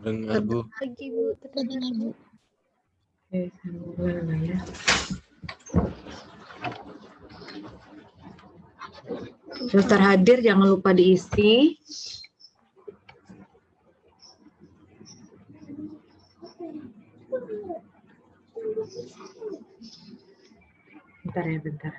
Dengar, Bu. Lagi, Bu. Terdengar, Bu. Oke, saya ya. Daftar hadir jangan lupa diisi. Bentar ya, bentar.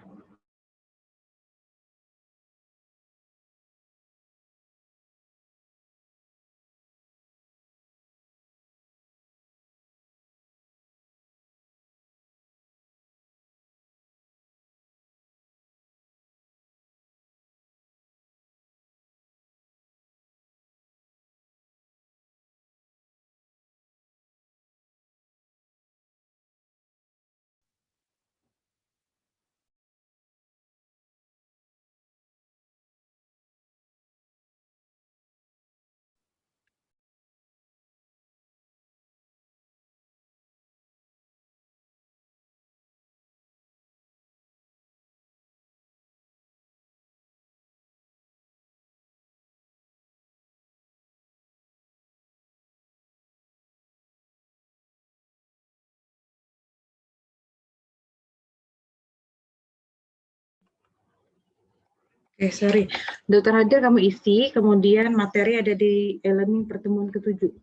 Oke, sorry. Daftar hadir kamu isi, kemudian materi ada di e-learning pertemuan ke-7.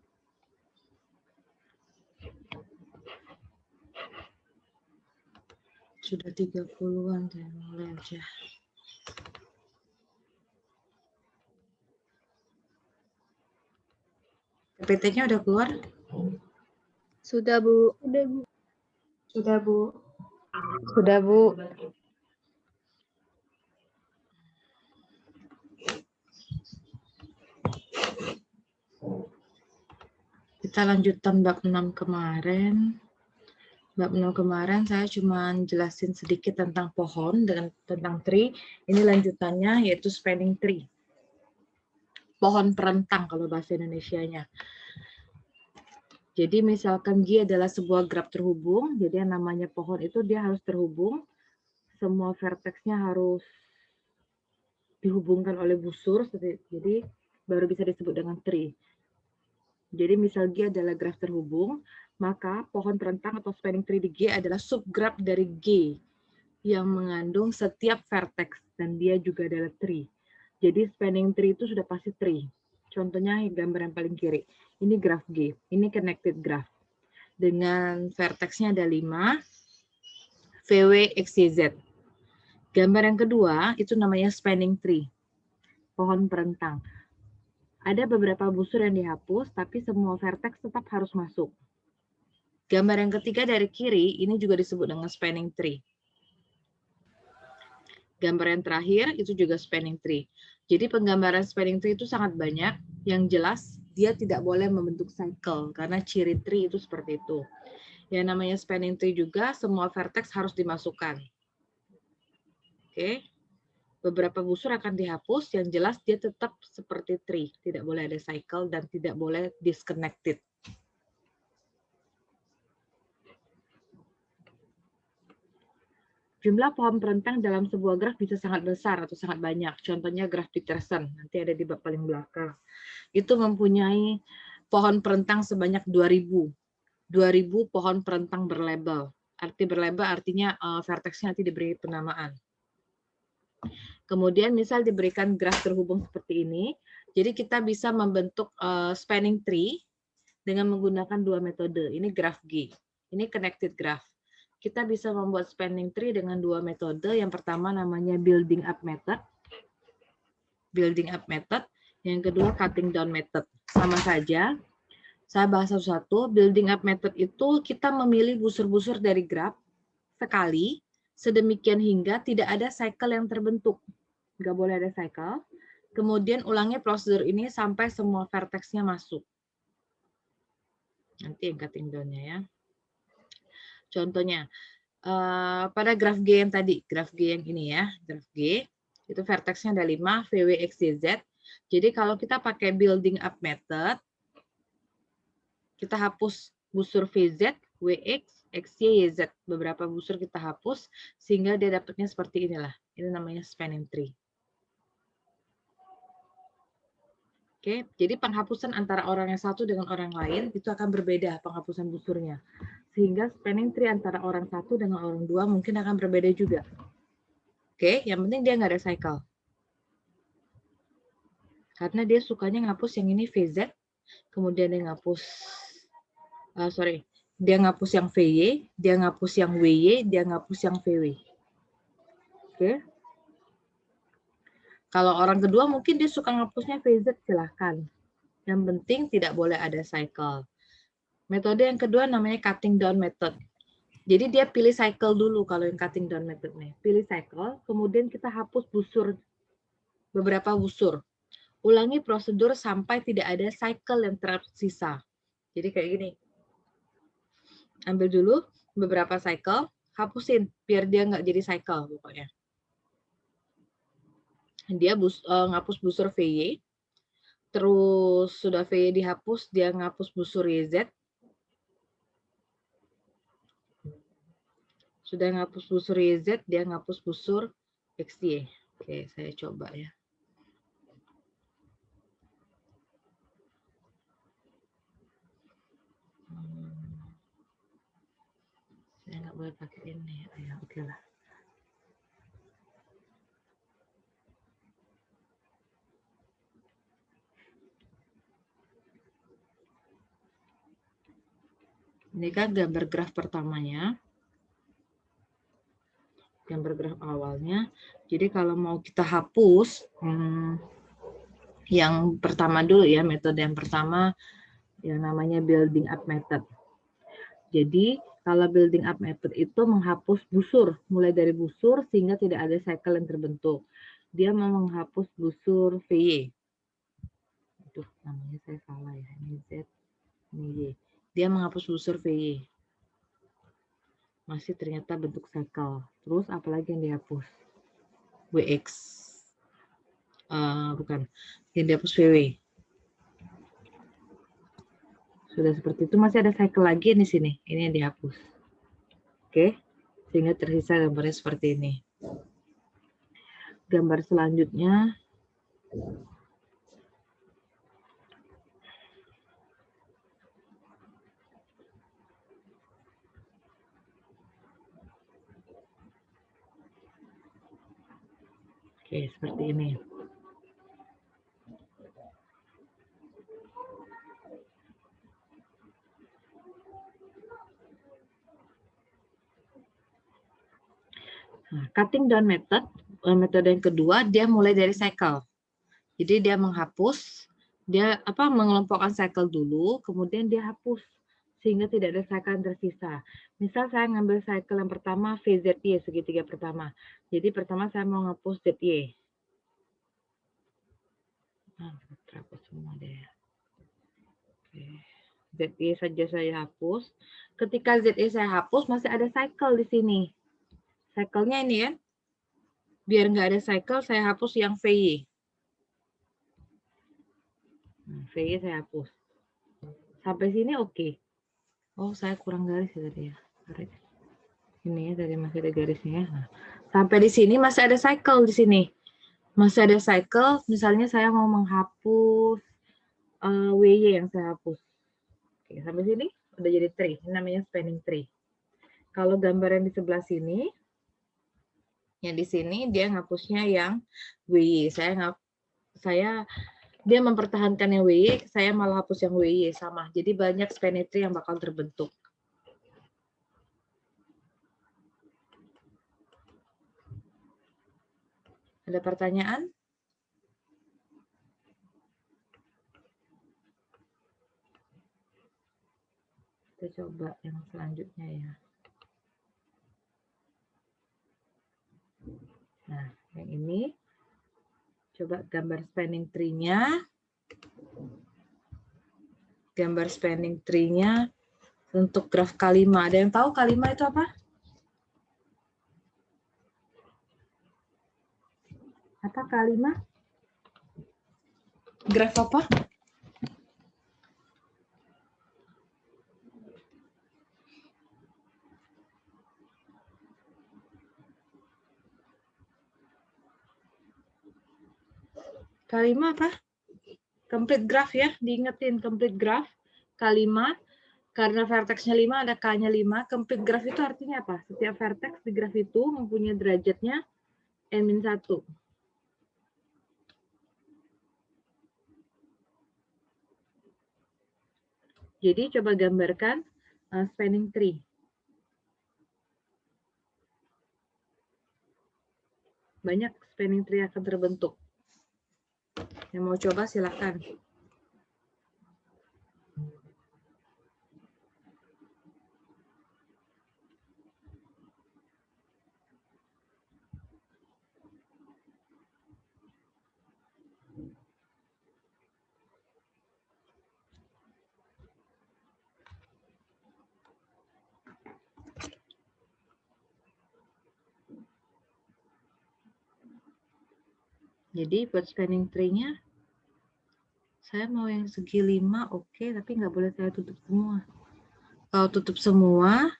Sudah 30-an, saya mulai aja. PPT-nya udah keluar? Sudah, Bu. Sudah, Bu. Sudah, Bu. Sudah, Bu. Kita lanjutkan bab 6 kemarin. Bab 6 kemarin saya cuma jelasin sedikit tentang pohon dan tentang tree. Ini lanjutannya yaitu spanning tree. Pohon perentang kalau bahasa Indonesianya. Jadi misalkan G adalah sebuah graf terhubung, jadi yang namanya pohon itu dia harus terhubung. Semua verteksnya harus dihubungkan oleh busur, jadi baru bisa disebut dengan tree. Jadi misal G adalah graf terhubung, maka pohon perentang atau spanning tree di G adalah subgraf dari G yang mengandung setiap vertex dan dia juga adalah tree. Jadi spanning tree itu sudah pasti tree. Contohnya gambar yang paling kiri. Ini graf G, ini connected graph. Dengan vertexnya ada 5, VW, XYZ. Gambar yang kedua itu namanya spanning tree, pohon perentang. Ada beberapa busur yang dihapus, tapi semua vertex tetap harus masuk. Gambar yang ketiga dari kiri, ini juga disebut dengan spanning tree. Gambar yang terakhir, itu juga spanning tree. Jadi penggambaran spanning tree itu sangat banyak. Yang jelas, dia tidak boleh membentuk cycle, karena ciri tree itu seperti itu. Yang namanya spanning tree juga, semua vertex harus dimasukkan. Oke. Beberapa busur akan dihapus, yang jelas dia tetap seperti tree. Tidak boleh ada cycle dan tidak boleh disconnected. Jumlah pohon perentang dalam sebuah graf bisa sangat besar atau sangat banyak. Contohnya graf Peterson, nanti ada di bab paling belakang. Itu mempunyai pohon perentang sebanyak 2000. 2000 pohon perentang berlabel. Arti berlabel artinya verteksnya nanti diberi penamaan. Kemudian misal diberikan graf terhubung seperti ini, jadi kita bisa membentuk spanning tree dengan menggunakan dua metode. Ini graf G, ini connected graph. Kita bisa membuat spanning tree dengan dua metode. Yang pertama namanya building up method. Building up method. Yang kedua cutting down method. Sama saja. Saya bahas satu-satu. Building up method itu kita memilih busur-busur dari graf sekali, sedemikian hingga tidak ada cycle yang terbentuk. Nggak boleh ada cycle. Kemudian ulangi prosedur ini sampai semua vertexnya masuk. Nanti yang cutting down-nya ya. Contohnya, pada graf G yang tadi, graf G yang ini ya, graf G, itu vertexnya ada 5, VW, XYZ. Jadi kalau kita pakai building up method, kita hapus busur VZ, WX, XY, YZ. Beberapa busur kita hapus, sehingga dia dapatnya seperti inilah. Ini namanya spanning tree. Oke, jadi penghapusan antara orang yang satu dengan orang lain itu akan berbeda penghapusan busurnya. Sehingga spanning tree antara orang satu dengan orang dua mungkin akan berbeda juga. Oke, yang penting dia nggak ada cycle. Karena dia sukanya ngapus yang ini VZ, kemudian dia ngapus, dia ngapus yang VY, dia ngapus yang WY, dia ngapus yang VW. Oke. Kalau orang kedua mungkin dia suka ngapusnya VZ, silahkan. Yang penting tidak boleh ada cycle. Metode yang kedua namanya cutting down method. Jadi dia pilih cycle dulu kalau yang cutting down methodnya. Pilih cycle, kemudian kita hapus busur, beberapa busur. Ulangi prosedur sampai tidak ada cycle yang tersisa. Jadi kayak gini. Ambil dulu beberapa cycle, hapusin biar dia nggak jadi cycle pokoknya. Dia ngapus busur VY, terus sudah VY dihapus, dia ngapus busur YZ, sudah ngapus busur YZ, dia ngapus busur XY. Oke, saya coba ya. Saya nggak boleh pakai ini. Ya, oke lah. Ini kan gambar graf pertamanya. Gambar graf awalnya. Jadi kalau mau kita hapus, yang pertama dulu ya, metode yang pertama yang namanya building up method. Jadi kalau building up method itu menghapus busur, mulai dari busur sehingga tidak ada cycle yang terbentuk. Dia mau menghapus busur VY. Aduh, namanya saya salah ya. Ini Z, ini Y. Dia menghapus busur VY. Masih ternyata bentuk cycle. Terus apalagi yang dihapus? WX. Bukan. Yang dihapus VW. Sudah seperti itu, masih ada cycle lagi di sini. Ini yang dihapus. Oke. Sehingga tersisa gambarnya seperti ini. Gambar selanjutnya. Oke, seperti ini. Nah, cutting down method, metode yang kedua, dia mulai dari cycle. Jadi dia menghapus, dia mengelompokkan cycle dulu, kemudian dia hapus sehingga tidak ada cycle yang tersisa. Misal saya ngambil cycle yang pertama VZY segitiga pertama. Jadi pertama saya mau ngapus ZY. Terhapus semua deh. Oke. ZY saja saya hapus. Ketika ZY saya hapus masih ada cycle di sini. Cycle-nya ini ya. Biar nggak ada cycle, saya hapus yang VY. VY saya hapus. Sampai sini oke. Oh, saya kurang garis ya tadi ya. Ini ya, tadi masih ada garisnya. Nah, sampai di sini masih ada cycle di sini. Masih ada cycle, misalnya saya mau menghapus WY yang saya hapus. Oke, sampai sini udah jadi tree. Ini namanya spanning tree. Kalau gambar yang di sebelah sini, yang di sini dia ngapusnya yang WY. Dia mempertahankan yang WY, saya malah hapus yang WY sama. Jadi banyak spanning tree yang bakal terbentuk. Ada pertanyaan? Kita coba yang selanjutnya ya. Nah, yang ini. Coba gambar spanning tree-nya. Gambar spanning tree-nya untuk graf K5. Ada yang tahu K5 itu apa? Apa K5? Graf apa? K5 apa? Complete graph ya, diingetin complete graph K5, karena vertexnya 5 ada K-nya 5. Complete graph itu artinya apa? Setiap vertex di graph itu mempunyai derajatnya N-1. Jadi coba gambarkan spanning tree. Banyak spanning tree akan terbentuk. Yang mau coba silahkan. Jadi buat spanning tree-nya, saya mau yang segi 5, oke, tapi nggak boleh saya tutup semua. Kalau tutup semua,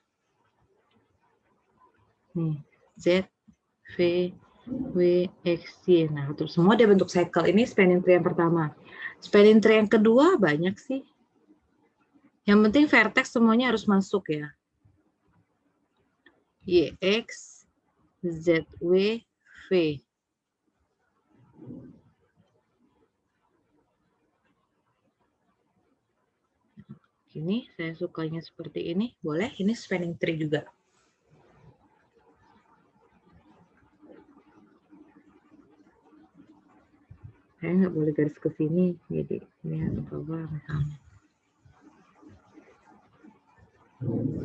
nih, Z, V, W, X, Y. Nah, tutup semua dia bentuk cycle. Ini spanning tree yang pertama. Spanning tree yang kedua banyak sih. Yang penting vertex semuanya harus masuk ya. Y, X, Z, W, V. Ini saya sukanya seperti ini. Boleh, ini spanning tree juga. Saya nggak boleh garis ke sini, jadi ini harus ke bawah misalnya.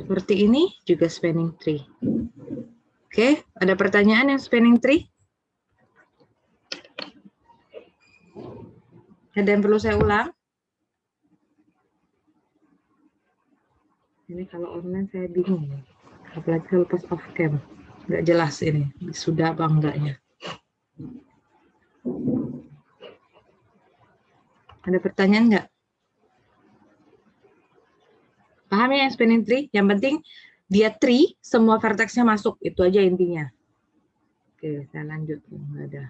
Seperti ini juga spanning tree. Oke, ada pertanyaan yang spanning tree? Ada yang perlu saya ulang? Ini kalau online saya bingung. Apalagi kalau pas off cam. Nggak jelas ini, sudah apa enggaknya. Ada pertanyaan nggak? Paham ya yang spanning tree? Yang penting dia tree, semua vertexnya masuk. Itu aja intinya. Oke, saya lanjut. Nggak ada.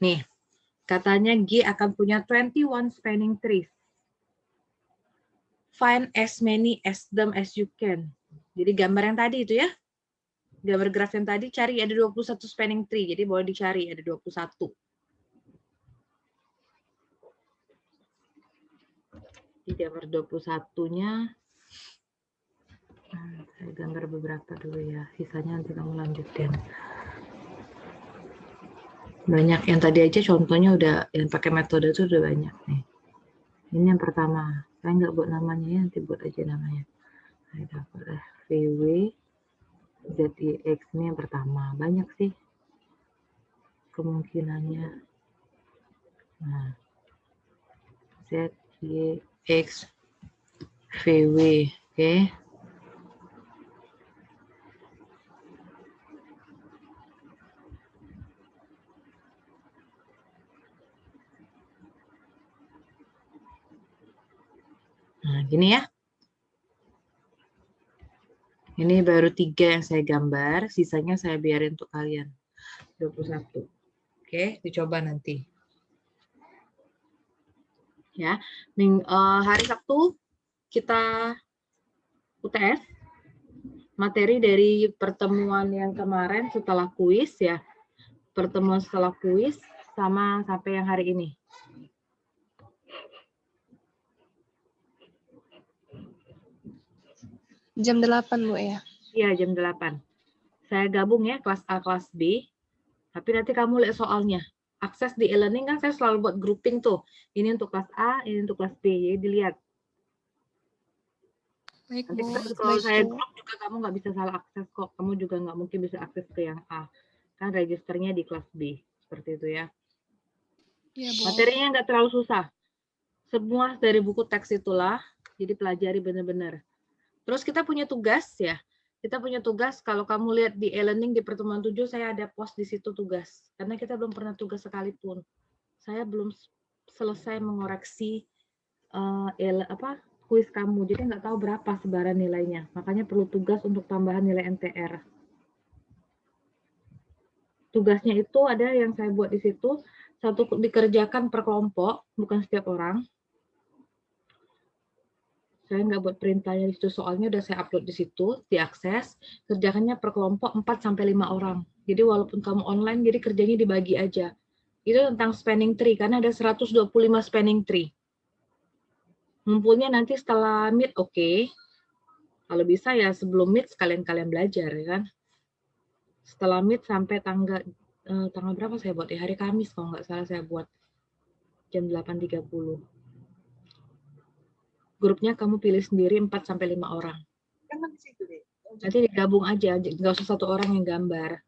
Nih, katanya G akan punya 21 spanning trees. Find as many as them as you can. Jadi gambar yang tadi itu ya. Gambar graf yang tadi cari ada 21 spanning tree. Jadi boleh dicari ada 21. Di gambar 21-nya saya gambar beberapa dulu ya. Sisanya nanti kamu lanjutin. Banyak yang tadi aja contohnya udah yang pakai metode itu udah banyak nih. Ini yang pertama. Saya nggak buat namanya ya, nanti buat aja namanya. Saya dapat VW ZYX ini yang pertama. Banyak sih kemungkinannya. Nah, ZYX VW, oke. Nah, gini ya. Ini baru 3 yang saya gambar, sisanya saya biarin untuk kalian. 21. Oke, dicoba nanti. Ya, hari Sabtu kita UTS. Materi dari pertemuan yang kemarin setelah kuis ya. Pertemuan setelah kuis sama sampai yang hari ini. Jam 8, Bu ya? Iya, jam 8. Saya gabung ya, kelas A, kelas B. Tapi nanti kamu lihat soalnya. Akses di e-learning kan saya selalu buat grouping tuh. Ini untuk kelas A, ini untuk kelas B. Jadi dilihat. Baik, Nanti Bu. kalau saya grup juga kamu nggak bisa salah akses kok. Kamu juga nggak mungkin bisa akses ke yang A. Kan registernya di kelas B. Seperti itu ya. Iya, Bu. Materinya nggak terlalu susah. Semua dari buku teks itulah. Jadi pelajari benar-benar. Terus kita punya tugas ya. Kita punya tugas, kalau kamu lihat di e-learning di pertemuan 7, saya ada post di situ tugas. Karena kita belum pernah tugas sekalipun. Saya belum selesai mengoreksi kuis kamu. Jadi nggak tahu berapa sebaran nilainya. Makanya perlu tugas untuk tambahan nilai NTR. tugasnya itu ada yang saya buat di situ, satu dikerjakan per kelompok, bukan setiap orang. Saya nggak buat perintahnya di situ, soalnya udah saya upload di situ, diakses, kerjakannya per kelompok 4-5 orang. Jadi walaupun kamu online, jadi kerjanya dibagi aja. Itu tentang spanning tree, karena ada 125 spanning tree. Ngumpulnya nanti setelah meet, oke. Kalau bisa ya sebelum meet sekalian kalian belajar, ya kan. Setelah meet sampai tanggal berapa saya buat? Hari Kamis kalau nggak salah saya buat. Jam 8.30. Grupnya kamu pilih sendiri 4-5 orang. Nanti digabung aja, nggak usah satu orang yang gambar.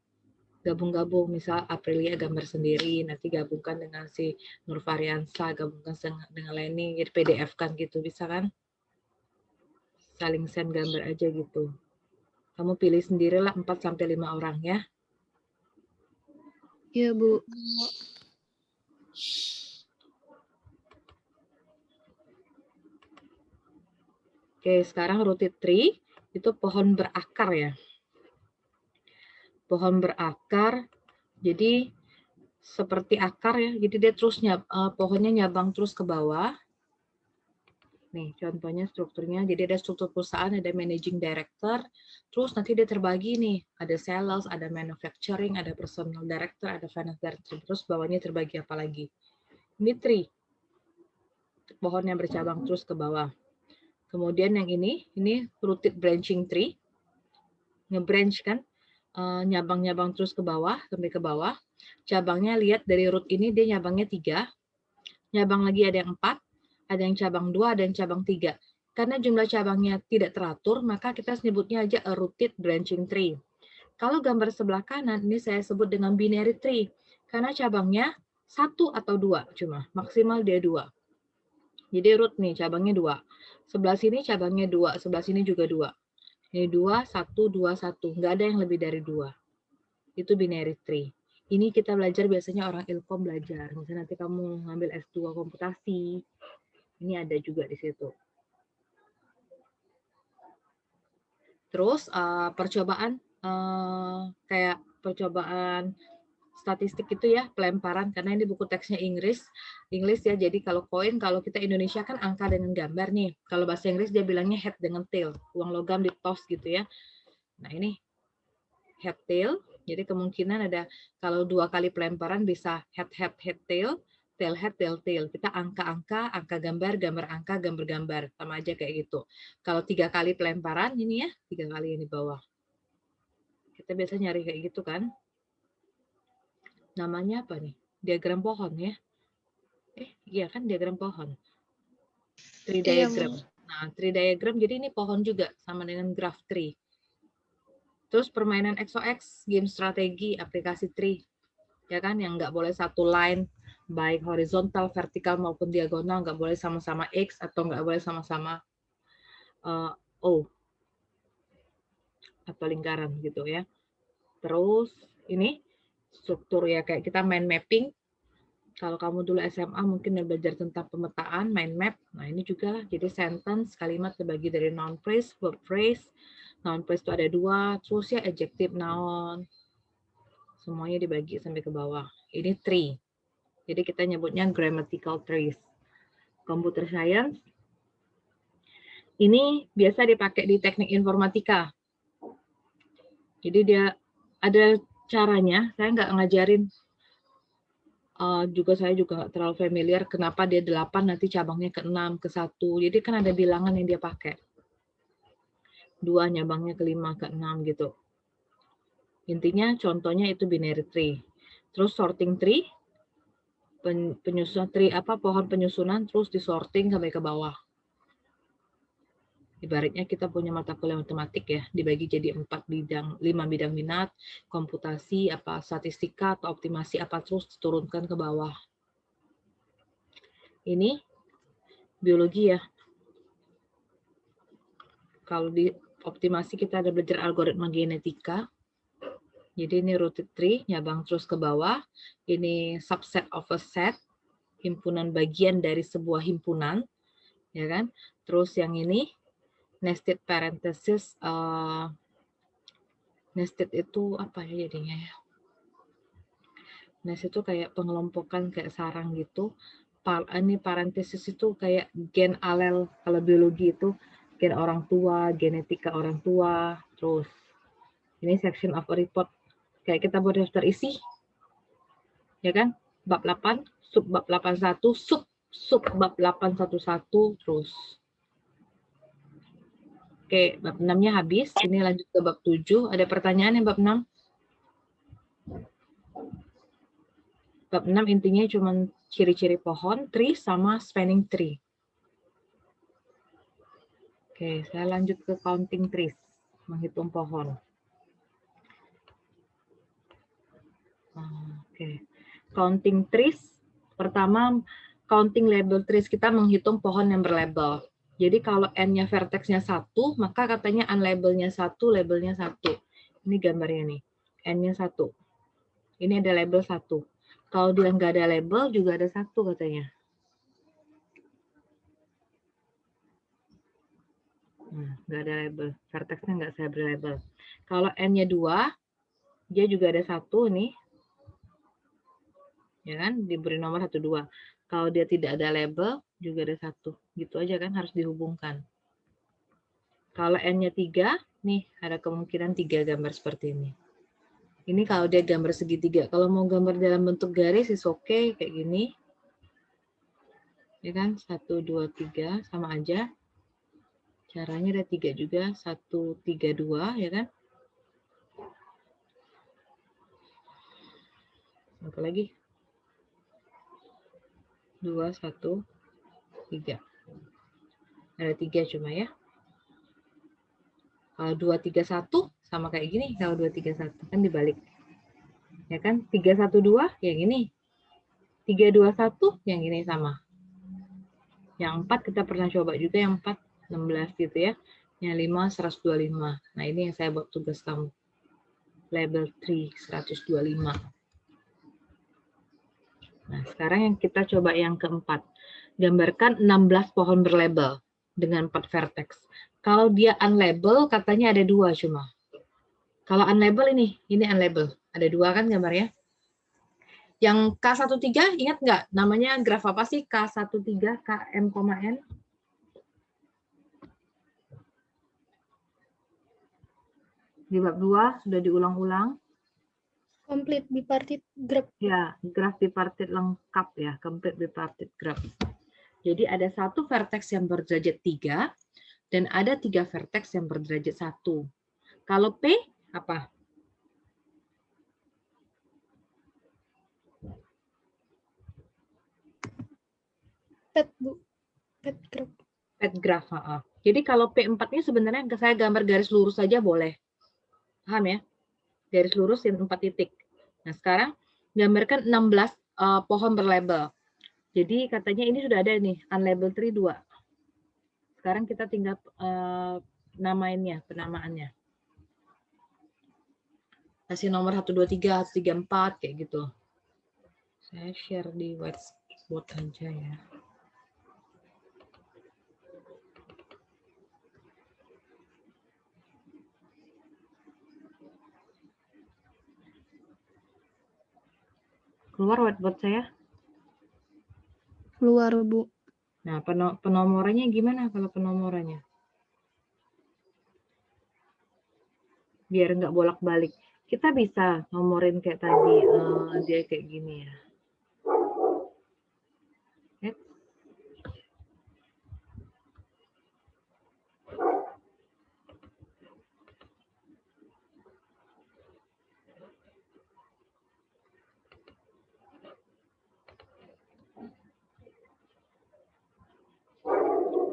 Gabung-gabung, misal Aprilia gambar sendiri, nanti gabungkan dengan si Nur Variansa, gabungkan dengan Leni, jadi PDF kan gitu, bisa kan? Saling send gambar aja gitu. Kamu pilih sendirilah 4-5 orang ya. Iya, Bu. Oke, sekarang root tree itu pohon berakar ya. Pohon berakar, jadi seperti akar ya, jadi dia terus pohonnya nyabang terus ke bawah. Nih, contohnya strukturnya, jadi ada struktur perusahaan, ada managing director, terus nanti dia terbagi nih, ada sales, ada manufacturing, ada personal director, ada finance director, terus bawahnya terbagi apa lagi. Ini tree, pohon yang bercabang terus ke bawah. Kemudian yang ini rooted branching tree, nge-branch kan, nyabang-nyabang terus ke bawah, sampai ke bawah. Cabangnya lihat dari root ini dia nyabangnya 3, nyabang lagi ada yang 4, ada yang cabang 2, ada yang cabang 3. Karena jumlah cabangnya tidak teratur, maka kita sebutnya aja a rooted branching tree. Kalau gambar sebelah kanan, ini saya sebut dengan binary tree. Karena cabangnya 1 atau 2 cuma, maksimal dia 2. Jadi root nih, cabangnya 2. Sebelah sini cabangnya 2, sebelah sini juga 2. Ini 2, 1, 2, 1. Nggak ada yang lebih dari 2. Itu binary tree. Ini kita belajar biasanya orang Ilkom belajar. Misalnya nanti kamu ngambil S2 komputasi, ini ada juga di situ. Terus percobaan kayak percobaan statistik itu ya, pelemparan, karena ini buku teksnya Inggris ya, jadi kalau koin, kalau kita Indonesia kan angka dengan gambar nih, kalau bahasa Inggris dia bilangnya head dengan tail, uang logam di toss gitu ya. Nah ini head tail, jadi kemungkinan ada kalau 2 kali pelemparan bisa head tail, tail head tail tail. Kita angka-angka, angka gambar, gambar angka, gambar gambar, sama aja kayak gitu. Kalau 3 kali pelemparan ini ya, 3 kali ini bawah. Kita biasa nyari kayak gitu kan. Namanya apa nih? Diagram pohon ya. Iya kan diagram pohon. Tree diagram. Nah, tree diagram jadi ini pohon juga sama dengan graph tree. Terus permainan XOX, game strategi, aplikasi tree. Ya kan, yang nggak boleh satu line, baik horizontal, vertikal maupun diagonal, nggak boleh sama-sama X atau nggak boleh sama-sama O atau lingkaran gitu ya. Terus ini struktur ya, kayak kita main mapping. Kalau kamu dulu SMA mungkin belajar tentang pemetaan, mind map. Nah ini juga jadi sentence, kalimat terbagi dari noun phrase, verb phrase. Noun phrase itu ada 2, terus ya adjective, noun. Semuanya dibagi sampai ke bawah. Ini tree. Jadi kita nyebutnya grammatical trees. Computer science. Ini biasa dipakai di teknik informatika. Jadi dia ada caranya, saya nggak ngajarin, saya juga nggak terlalu familiar kenapa dia 8 nanti cabangnya ke 6, ke 1. Jadi kan ada bilangan yang dia pakai. 2 nyabangnya ke 5, ke 6 gitu. Intinya contohnya itu binary tree. Terus sorting tree, penyusun tree pohon penyusunan terus disorting sampai ke bawah. Ibaratnya kita punya mata kuliah matematik ya, dibagi jadi 5 bidang minat, komputasi, statistika atau optimasi terus diturunkan ke bawah. Ini biologi ya. Kalau di optimasi kita ada belajar algoritma genetika. Jadi ini rooted tree, nyabang terus ke bawah. Ini subset of a set, himpunan bagian dari sebuah himpunan, ya kan? Terus yang ini nested parenthesis, nested itu apa ya jadinya ya? Nes itu kayak pengelompokan kayak sarang gitu. Ini parentesis itu kayak gen alel, kalau biologi itu gen orang tua, genetika orang tua, terus ini section of a report. Kayak kita buat daftar isi, ya kan? Bab 8, sub bab 81, sub bab 811, terus. Oke, bab 6-nya habis. Ini lanjut ke bab 7. Ada pertanyaan yang bab 6? Bab 6 intinya cuma ciri-ciri pohon, tree, sama spanning tree. Oke, saya lanjut ke counting trees, menghitung pohon. Oke, counting trees. Pertama, counting label trees, kita menghitung pohon yang berlabel. Jadi kalau N-nya vertexnya 1, maka katanya unlabelnya 1, labelnya 1. Ini gambarnya nih, N-nya 1. Ini ada label 1. Kalau dia nggak ada label, juga ada 1 katanya. Nggak ada label, vertexnya nggak saya beri label. Kalau N-nya 2, dia juga ada 1 nih. Ya kan, diberi nomor 1, 2. Kalau dia tidak ada label, juga ada 1. Gitu aja kan, harus dihubungkan. Kalau N-nya 3, nih ada kemungkinan 3 gambar seperti ini. Ini kalau dia gambar segitiga. Kalau mau gambar dalam bentuk garis, is oke, kayak gini. Ya kan, 1, 2, 3, sama aja. Caranya ada 3 juga, 1, 3, 2, ya kan. Apa lagi? 2, 1, 3. Ada 3 cuma ya. Kalau 2, 3, 1, sama kayak gini. Kalau 2, 3, 1, kan dibalik. Ya kan, 3, 1, 2, yang ini. 3, 2, 1, yang ini sama. Yang 4 kita pernah coba juga, yang 4, 16 gitu ya. Yang 5, 125. Nah, ini yang saya buat tugas kamu. Label 3, 125. Nah, sekarang yang kita coba yang keempat. Gambarkan 16 pohon berlabel dengan 4 vertex. Kalau dia unlabel, katanya ada 2 cuma. Kalau unlabel ini unlabel. Ada 2 kan gambarnya? Yang K13, ingat nggak? Namanya graf apa sih? K13, KM, N? Di bab 2 sudah diulang-ulang. Complete bipartite graph. Ya, graf bipartit lengkap ya, complete bipartit graph. Jadi ada 1 vertex yang berderajat 3 dan ada 3 vertex yang berderajat 1. Kalau P apa? Pet, Bu. Pet graph. Pet graph. Jadi kalau P4-nya sebenarnya saya gambar garis lurus saja boleh. Paham ya? Garis lurus yang 4 titik. Nah, sekarang gambarkan 16 pohon berlabel. Jadi katanya ini sudah ada nih, unlabel tree 2. Sekarang kita tinggal namainnya, penamaannya. Kasih nomor 1, 2, 3, 3, 4, kayak gitu. Saya share di whiteboard aja ya. Keluar whiteboard saya? Keluar, Bu. Nah, penomorannya gimana kalau penomorannya? Biar nggak bolak-balik. Kita bisa nomorin kayak tadi, dia kayak gini ya.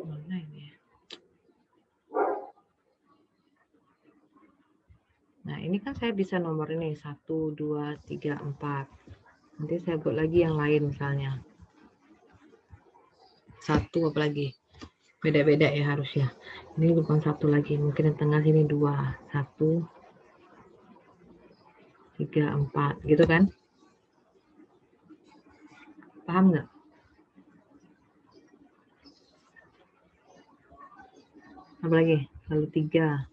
Mana ini? Nah, ini kan saya bisa nomor ini 1, 2, 3, 4. Nanti saya buat lagi yang lain misalnya. 1 apalagi. Beda-beda ya harusnya. Ini bukan 1 lagi, mungkin yang tengah sini 2, 1, 3, 4, gitu kan? Paham nggak? Apalagi? Lalu 3.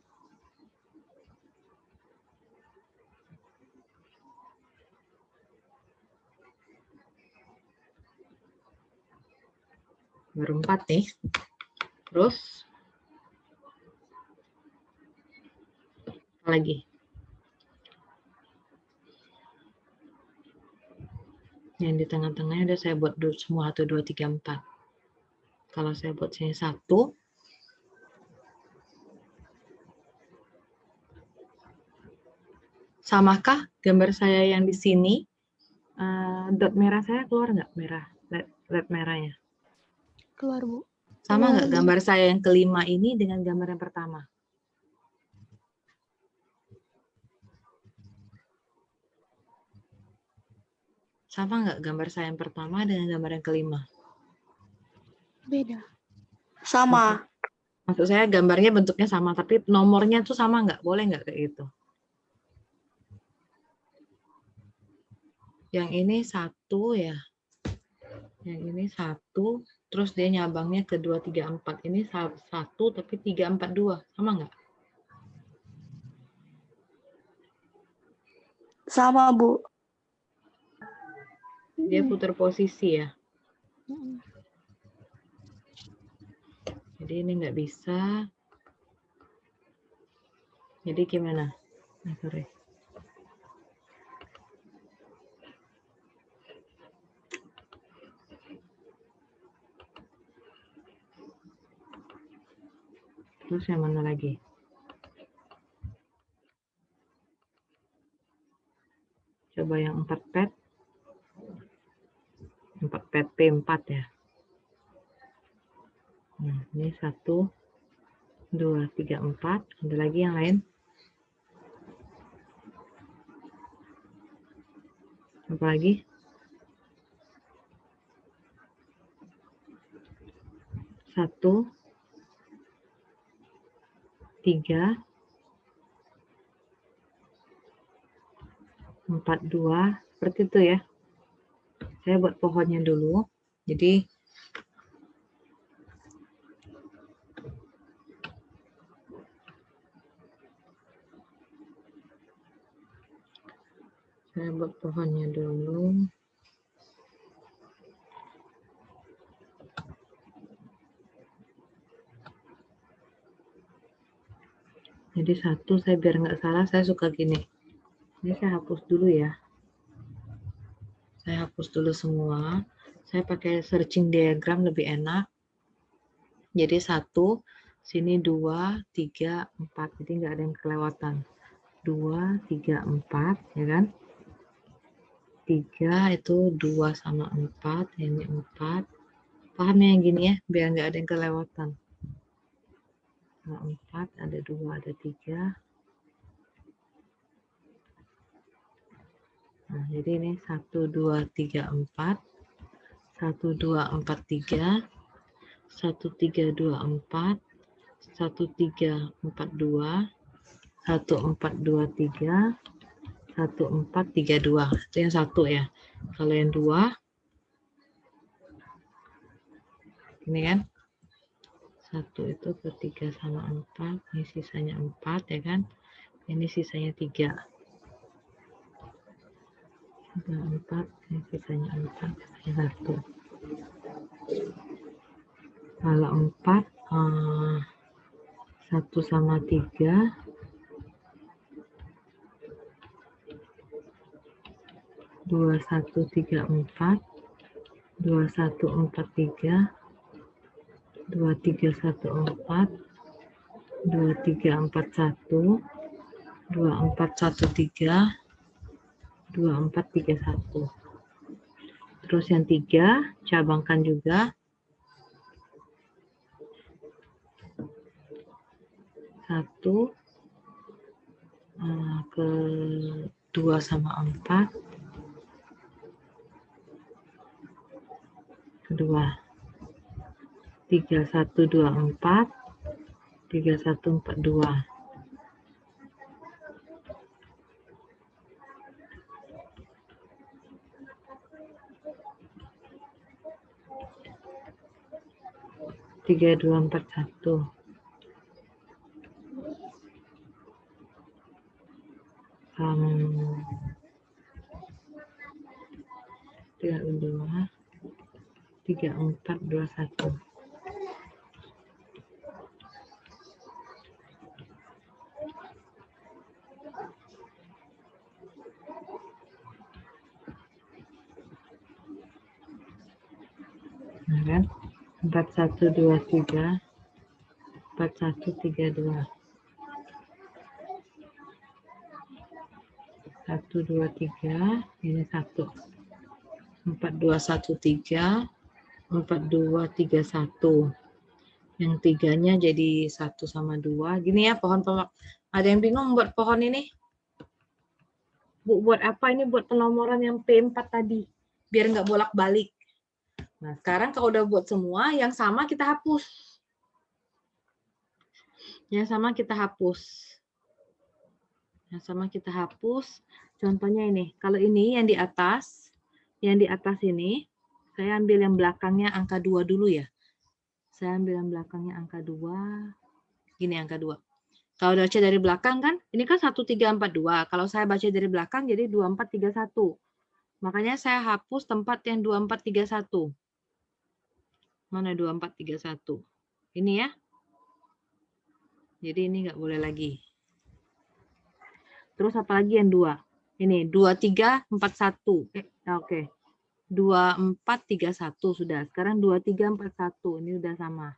Baru 4 nih. Terus apa lagi? Yang di tengah-tengahnya udah saya buat semua 1, 2, 3, 4. Kalau saya buat sini 1, samakah gambar saya yang di sini? Dot merah saya keluar nggak? Merah, red merahnya. Keluar, Bu. Sama Keluar, nggak Bu. gambar saya yang kelima ini dengan gambar yang pertama? Sama nggak gambar saya yang pertama dengan gambar yang kelima? Beda. Sama. Maksud saya gambarnya bentuknya sama, tapi nomornya tuh sama nggak? Boleh nggak kayak gitu? Yang ini 1 ya. Yang ini 1, terus dia nyabangnya ke 2, 3, 4. Ini 1, tapi 3, 4, 2. Sama nggak? Sama, Bu. Dia putar posisi ya. Jadi ini nggak bisa. Jadi gimana? Sorry. Terus yang mana lagi? Coba yang 4 pet. 4 pet P4 ya. Nah, ini 1, 2, 3, 4. Ada lagi yang lain? Apa lagi? 1, 3, 4, 2. Seperti itu ya. Saya buat pohonnya dulu. Jadi saya buat pohonnya dulu. Jadi 1, saya biar nggak salah, saya suka gini. Ini saya hapus dulu ya. Saya hapus dulu semua. Saya pakai searching diagram lebih enak. Jadi 1, sini 2, 3, 4. Jadi nggak ada yang kelewatan. 2, 3, 4, ya kan? 3 itu 2 sama 4, ini 4. Paham ya yang gini ya? Biar nggak ada yang kelewatan. 4, ada 2, ada 3. Nah, jadi ini 1, 2, 3, 4. 1, 2, 4, 3. 1, 3, 2, 4. 1, 3, 4, 2. 1, 4, 2, 3. 1, 4, 3, 2. Itu yang 1 ya. Kalau yang 2, ini kan. 1 itu ke 3 sama 4. Ini sisanya 4 ya kan. Ini sisanya 3. 4, ini sisanya 4. Sisanya 1. Kalau 4, 1 sama 3. 2, 1, 3, 4. 2, 1, 4, 3. 2, 3, 1, 4. 2, 3, 4, 1. 2, 4, 1, 3. 2, 4, 3, 1. Terus yang 3, cabangkan juga. 1 ke 2 sama 4. Kedua. 3, 1, 2, 4. 3, 1, 4, 2. 3, 2, 4, 1. Tiga, 2, 3421. Nah, kan? 4123, 4132. 123, ini 1. 4213, 4231. Yang tiganya jadi 1 sama 2. Gini ya pohon pemak. Ada yang bingung buat pohon ini? Bu, buat apa ini? Buat penomoran yang P4 tadi. Biar nggak bolak-balik. Nah, sekarang kalau udah buat semua, yang sama kita hapus. Yang sama kita hapus. Yang sama kita hapus. Contohnya ini. Kalau ini yang di atas ini, saya ambil yang belakangnya angka 2 dulu ya. Saya ambil yang belakangnya angka 2. Gini angka 2. Kalau baca dari belakang kan, ini kan 1342. Kalau saya baca dari belakang jadi 2431. Makanya saya hapus tempat yang 2431. Mana 2431? Ini ya. Jadi ini nggak boleh lagi. Terus apa lagi yang 2? Ini 2341. Oke. 2431 sudah. Sekarang 2341. Ini udah sama.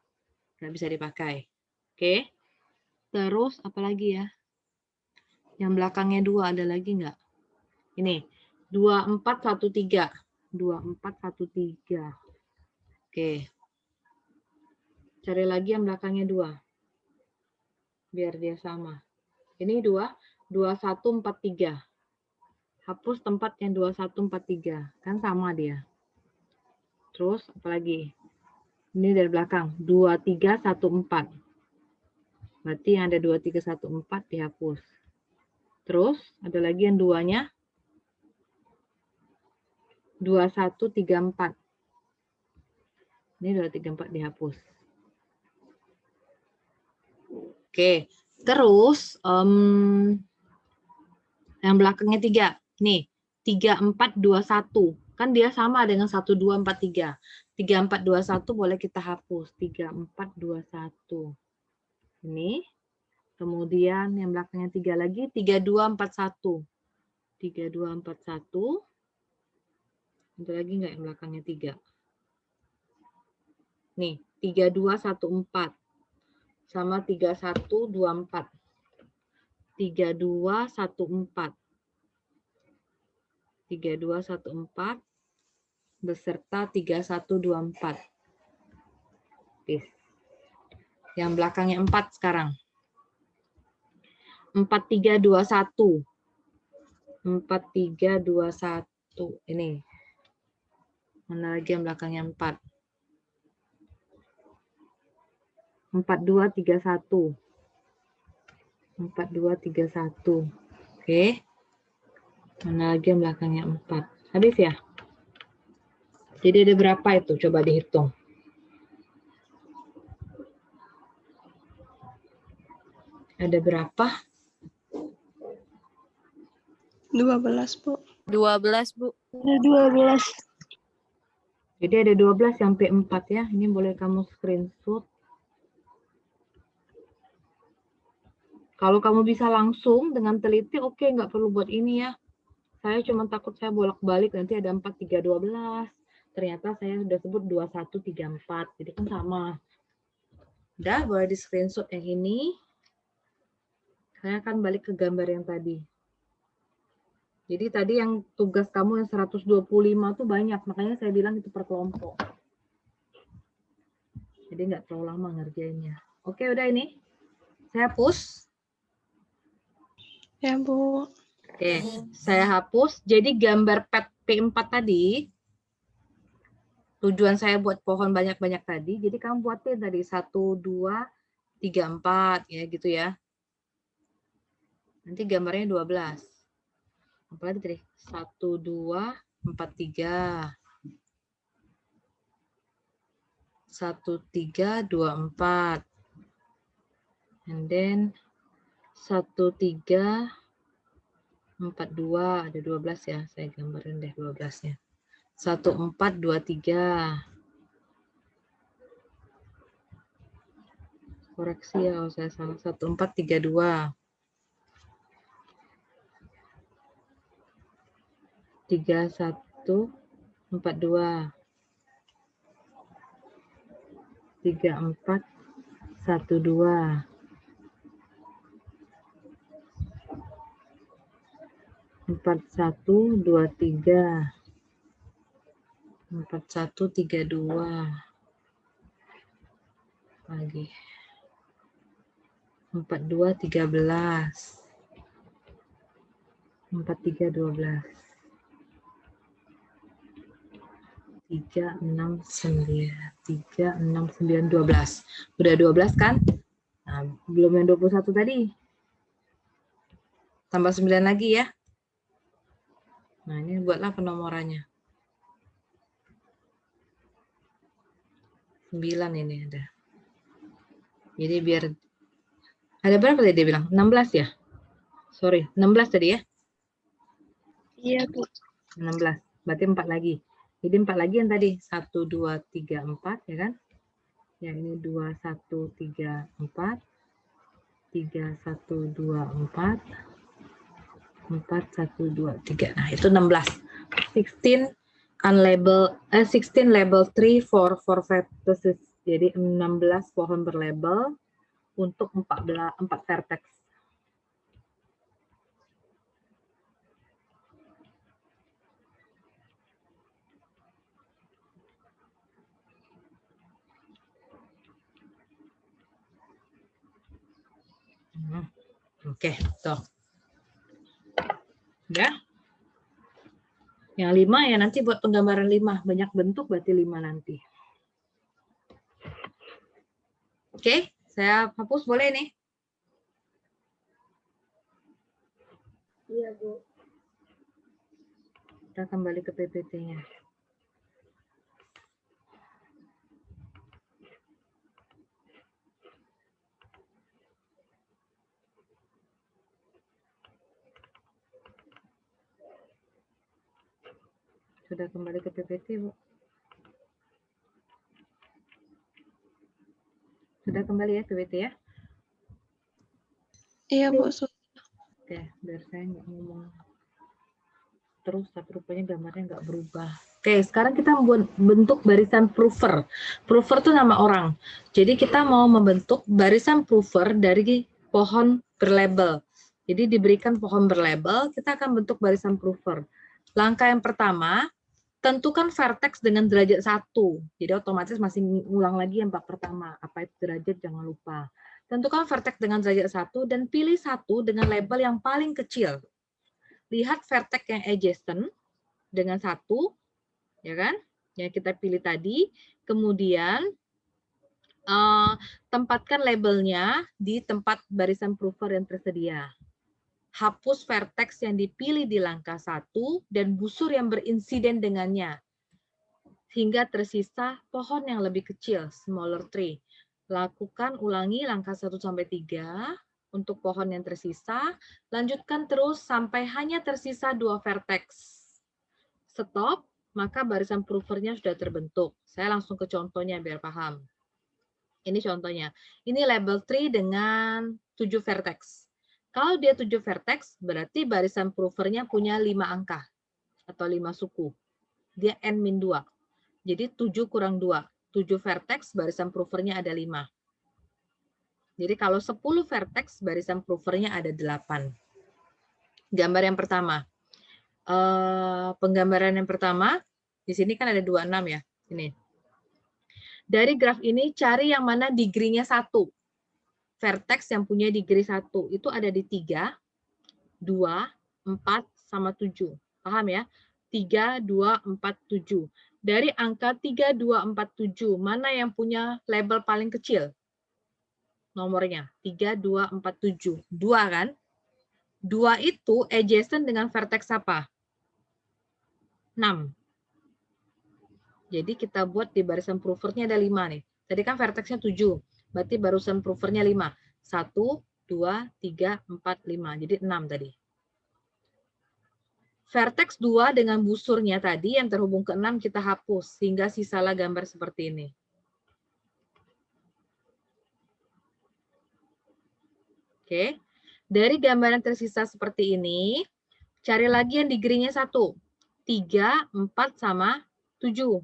Nggak bisa dipakai. Oke. Terus apa lagi ya? Yang belakangnya 2 ada lagi nggak? Ini 2413. 2413. Oke. Cari lagi yang belakangnya 2. Biar dia sama. Ini 2143. Hapus tempat yang 2143. Kan sama dia. Terus apa lagi? Ini dari belakang. 2314. Berarti yang ada 2314 dihapus. Terus ada lagi yang 2-nya. 2134. Ini 234 dihapus. Oke. Terus yang belakangnya 3. Nih, 3421. Kan dia sama dengan 1243. 3421 boleh kita hapus. 3421. Ini. Kemudian yang belakangnya 3 lagi. 3241. 3241. Ada lagi nggak yang belakangnya 3? Nih, 3214. Sama 3124. 3214. 3214 beserta 3124. Oke. Yang belakangnya 4 sekarang. 4321. 4321. Ini. Mana lagi yang belakangnya 4? 4231. 4231. Oke. Mana lagi yang belakangnya 4? Habis ya? Jadi ada berapa itu? Coba dihitung. Ada berapa? 12, Bu. 12, Bu. Ada 12. Jadi ada 12 sampai 4 ya. Ini boleh kamu screenshot. Kalau kamu bisa langsung dengan teliti, oke, nggak perlu buat ini ya. Saya cuma takut saya bolak-balik, nanti ada 4, 3, 12. Ternyata saya sudah sebut 21, 3, 4. Jadi kan sama. Udah, boleh di screenshot yang ini. Saya akan balik ke gambar yang tadi. Jadi tadi yang tugas kamu yang 125 tuh banyak, makanya saya bilang itu per kelompok. Jadi nggak terlalu lama ngerjainnya. Oke, udah ini. Saya hapus. Ya, Bu. Oke, saya hapus. Jadi gambar P4 tadi, tujuan saya buat pohon banyak-banyak tadi, jadi kamu buatin tadi 1, 2, 3, 4, ya gitu ya. Nanti gambarnya 12. Apalagi tadi? 1, 2, 4, 3. 1, 3, 2, 4. And then 1, 3, 4, 2. Ada 12 ya. Saya gambarin deh 12-nya. 1, 4, 2, 3. Koreksi ya, kalau saya salah. 1432. 3142. 3412. 4123. 4132. Lagi. 4213. 4312. 369. Udah 12 kan? Nah, belum yang 21 tadi. Tambah 9 lagi ya. Nah, ini buatlah penomorannya. 9 ini ada. Jadi biar ada berapa tadi dia bilang? 16 ya? Sorry, 16 tadi ya? Iya, Bu. 16. Berarti 4 lagi. Jadi 4 lagi yang tadi. 1, 2, 3, 4 ya kan? Yang ini 2, 1, 3, 4. 3, 1, 2, 4. 4, 1, 2, 3. Nah, itu 16. 16 label 3 for vertices. Jadi 16 pohon berlabel untuk 4 vertex. Oke, tuh. Ya. Yang 5 ya nanti buat penggambaran 5. Banyak bentuk berarti 5 nanti. Oke, saya hapus boleh nih? Iya, Bu. Kita kembali ke PPT-nya. Sudah kembali ke PPT, Bu. Sudah kembali ya PPT ya? Iya, Bu. Oke, biar saya nggak ngomong terus, tapi rupanya gambarnya nggak berubah. Oke, sekarang kita membuat bentuk barisan prover. Prover itu nama orang. Jadi kita mau membentuk barisan prover dari pohon berlabel. Jadi diberikan pohon berlabel, kita akan bentuk barisan prover. Langkah yang pertama, tentukan vertex dengan derajat 1. Jadi otomatis masih ngulang lagi yang bab pertama. Apa itu derajat, jangan lupa. Tentukan vertex dengan derajat 1 dan pilih satu dengan label yang paling kecil. Lihat vertex yang adjacent dengan 1, ya kan? Yang kita pilih tadi. Kemudian tempatkan labelnya di tempat barisan prover yang tersedia. Hapus vertex yang dipilih di langkah 1 dan busur yang berinsiden dengannya, hingga tersisa pohon yang lebih kecil, smaller tree. Lakukan ulangi langkah 1-3 untuk pohon yang tersisa. Lanjutkan terus sampai hanya tersisa 2 vertex. Stop, maka barisan provernya sudah terbentuk. Saya langsung ke contohnya biar paham. Ini contohnya. Ini label tree dengan 7 vertex. Kalau dia 7 vertex, berarti barisan provernya punya 5 angka atau 5 suku. Dia n-2. Jadi 7 kurang 2. 7 vertex, barisan provernya ada 5. Jadi kalau 10 vertex, barisan provernya ada 8. Gambar yang pertama. Penggambaran yang pertama, di sini kan ada 26 ya. Ini. Dari graf ini, cari yang mana degree-nya 1. Vertex yang punya degree 1. Itu ada di 3, 2, 4, sama 7. Paham ya? 3, 2, 4, 7. Dari angka 3, 2, 4, 7, mana yang punya label paling kecil? Nomornya 3, 2, 4, 7. 2 kan? 2 itu adjacent dengan vertex apa? 6. Jadi kita buat di barisan provernya ada 5 nih. Tadi kan vertexnya 7. Berarti barisan provernya 5. 1, 2, 3, 4, 5. Jadi 6 tadi. Vertex 2 dengan busurnya tadi yang terhubung ke 6 kita hapus. Sehingga sisalah gambar seperti ini. Oke. Dari gambaran tersisa seperti ini, cari lagi yang digrinya 1. 3, 4, sama 7.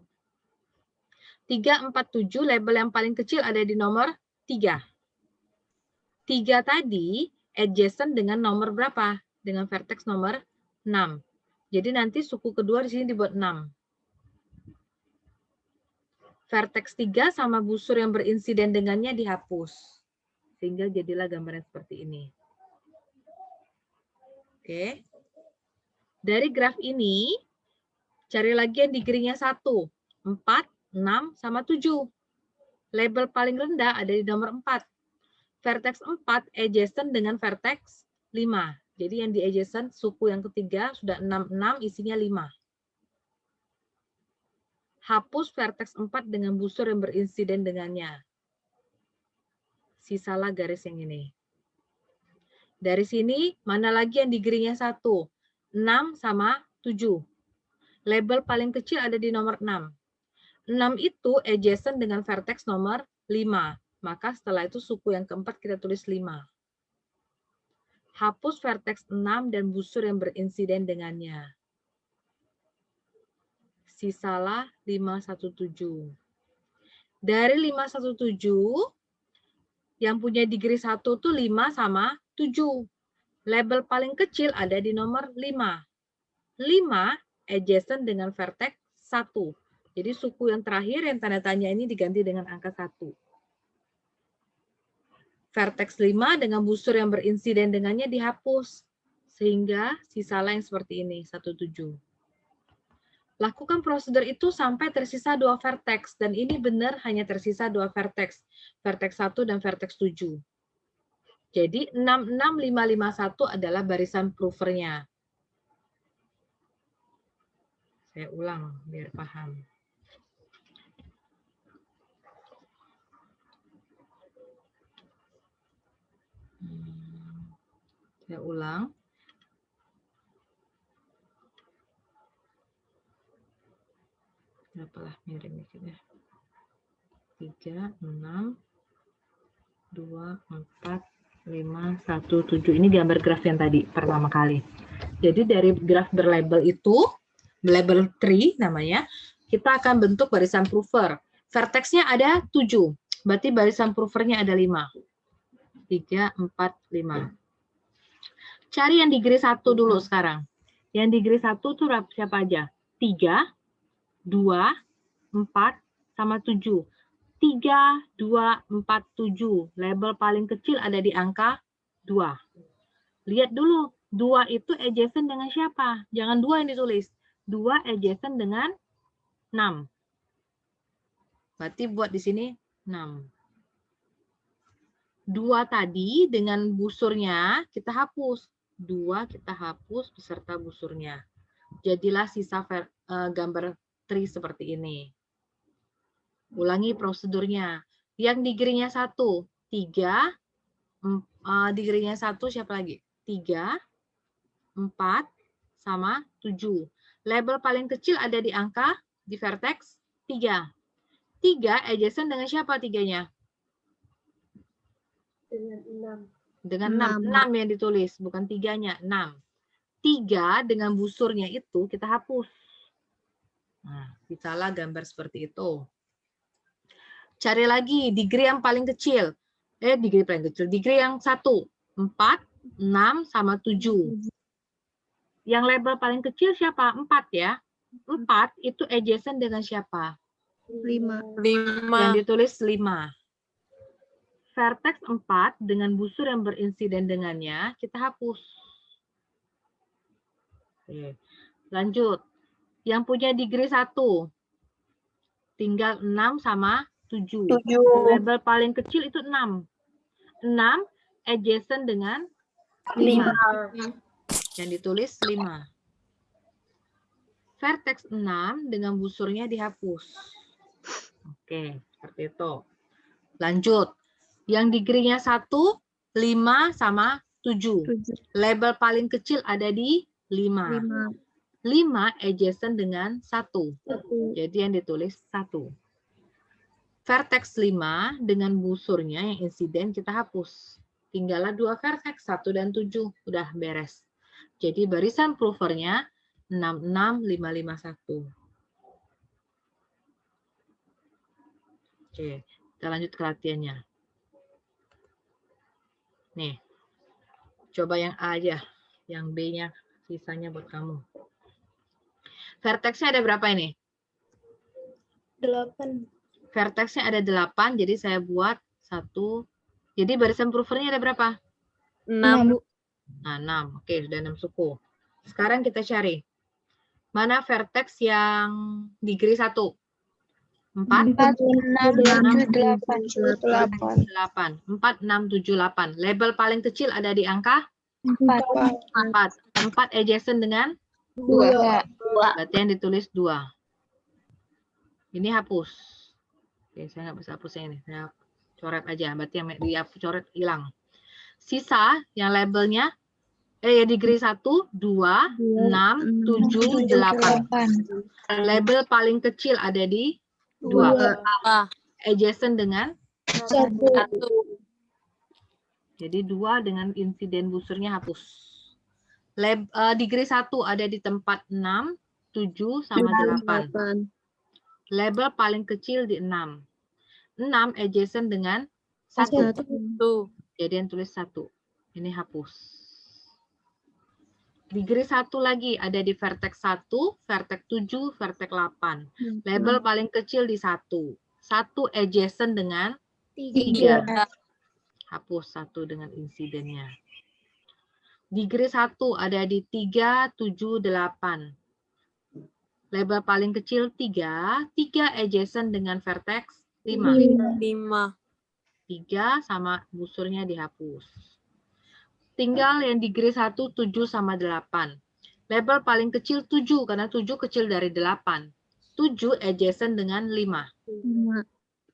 3, 4, 7, label yang paling kecil ada di nomor 3. 3 tadi adjacent dengan nomor berapa? Dengan vertex nomor 6. Jadi nanti suku kedua di sini dibuat 6. Vertex 3 sama busur yang berinsiden dengannya dihapus. Sehingga jadilah gambaran seperti ini. Oke. Dari graf ini, cari lagi yang digrinya 1. 4, 6, sama 7. Label paling rendah ada di nomor 4. Vertex 4 adjacent dengan vertex 5. Jadi yang di adjacent suku yang ketiga sudah 6, 6, isinya 5. Hapus vertex 4 dengan busur yang berinsiden dengannya. Sisalah garis yang ini. Dari sini, mana lagi yang digrinya 1? 6 sama 7. Label paling kecil ada di nomor 6. 6 itu adjacent dengan vertex nomor 5. Maka setelah itu suku yang keempat kita tulis 5. Hapus vertex 6 dan busur yang berinsiden dengannya. Sisalah 517. Dari 517, yang punya degree 1 tuh 5 sama 7. Label paling kecil ada di nomor 5. 5 adjacent dengan vertex 1. Jadi suku yang terakhir yang tanda tanya ini diganti dengan angka 1. Vertex 5 dengan busur yang berinsiden dengannya dihapus. Sehingga sisalah yang seperti ini, 17. Lakukan prosedur itu sampai tersisa 2 vertex. Dan ini benar hanya tersisa 2 vertex. Vertex 1 dan vertex 7. Jadi 66551 adalah barisan provernya. Saya ulang biar paham. Saya ulang. Berapalah miring ya. 3, 6, 2, 4, 5, 1, 7. Ini gambar graf yang tadi pertama kali. Jadi dari graf berlabel itu, label tree namanya, kita akan bentuk barisan prover. Vertexnya ada 7. Berarti barisan provernya ada 5. 3, 4, 5. Cari yang degree 1 dulu sekarang. Yang degree 1 tuh siapa aja? 3, 2, 4, sama 7. 3, 2, 4, 7. Label paling kecil ada di angka 2. Lihat dulu, 2 itu adjacent dengan siapa? Jangan 2 yang ditulis. 2 adjacent dengan 6. Berarti buat di sini 6. 2 tadi dengan busurnya kita hapus. 2 kita hapus beserta busurnya. Jadilah sisa gambar tree seperti ini. Ulangi prosedurnya. Yang degree-nya 1, 3. Degree-nya 1 siapa lagi? 3, 4, sama 7. Label paling kecil ada di angka, di vertex 3. 3 adjacent dengan siapa 3-nya? Dengan 6. Dengan 6. 6 yang ditulis, bukan 3-nya, 6. 3 dengan busurnya itu kita hapus. Nah, sisalah gambar seperti itu. Cari lagi degree yang paling kecil. Degree paling kecil. Degree yang 1. 4, 6, sama 7. Yang label paling kecil siapa? 4 ya. 4 itu adjacent dengan siapa? 5. Yang ditulis 5. Vertex 4 dengan busur yang berinsiden dengannya kita hapus. Oke. Lanjut. Yang punya degree 1. Tinggal 6 sama 7. Label paling kecil itu 6. 6 adjacent dengan 5. Yang ditulis 5. Vertex 6 dengan busurnya dihapus. Oke, seperti itu. Lanjut. Yang degree-nya 1, 5 sama 7. Label paling kecil ada di 5. 5 adjacent dengan 1. Jadi yang ditulis 1. Vertex 5 dengan busurnya yang insiden kita hapus. Tinggallah 2 vertex, 1 dan 7. Udah beres. Jadi barisan provernya 66551. Oke, kita lanjut ke latihannya. Nih, coba yang A aja. Yang B-nya sisanya buat kamu. Vertexnya ada berapa ini? 8. Vertexnya ada 8, jadi saya buat 1. Jadi barisan provernya ada berapa? 6, Bu. Nah, 6. Oke, sudah 6 suku. Sekarang kita cari. Mana vertex yang degree 1? 4, 4, 6, 7, 8. 8. 4, 6, 7, 8. Label paling kecil ada di angka 4. 4 adjacent dengan 2. berarti yang ditulis 2. Ini hapus. Oke, saya nggak bisa hapusnya ini. Saya coret aja. Berarti yang dicoret hilang. Sisa yang labelnya degree 1, 2, 6, 7, 8. Label paling kecil ada di 2. Adjacent dengan 1. jadi 2 dengan insiden busurnya hapus. Degree 1 ada di tempat 6, 7, sama 8. Label paling kecil di 6. 6 adjacent dengan 1. Jadi yang tulis 1. Ini hapus. Degree 1 lagi ada di vertex 1, vertex 7, vertex 8. Label paling kecil di 1. 1 adjacent dengan 3. Hapus 1 dengan insidennya. Degree 1 ada di 3, 7, 8. Label paling kecil 3. 3 adjacent dengan vertex 5. 3 sama busurnya dihapus. Tinggal yang degree 1, 7 sama 8. Label paling kecil 7, karena 7 kecil dari 8. 7 adjacent dengan 5.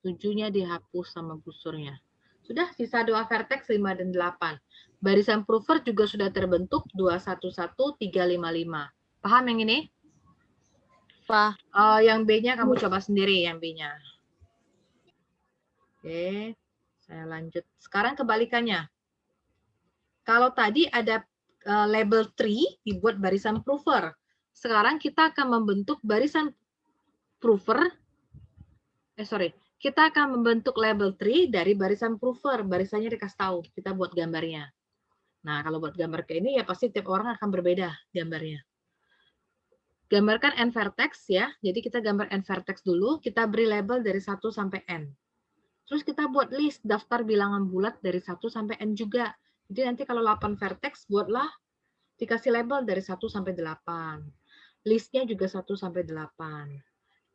7-nya dihapus sama busurnya. Sudah, sisa 2 vertex 5 dan 8. Barisan prover juga sudah terbentuk 211, 355. Paham yang ini? Yang B-nya kamu coba sendiri, yang B-nya. Oke, saya lanjut. Sekarang kebalikannya. Kalau tadi ada label tree dibuat barisan prover. Sekarang kita akan membentuk barisan prover. Kita akan membentuk label tree dari barisan prover. Barisannya dikasih tahu. Kita buat gambarnya. Nah, kalau buat gambar kayak ini ya pasti tiap orang akan berbeda gambarnya. Gambarkan n vertex ya. Jadi kita gambar n vertex dulu. Kita beri label dari 1 sampai n. Terus kita buat list daftar bilangan bulat dari 1 sampai n juga. Jadi nanti kalau 8 vertex, buatlah dikasih label dari 1 sampai 8. Listnya juga 1 sampai 8.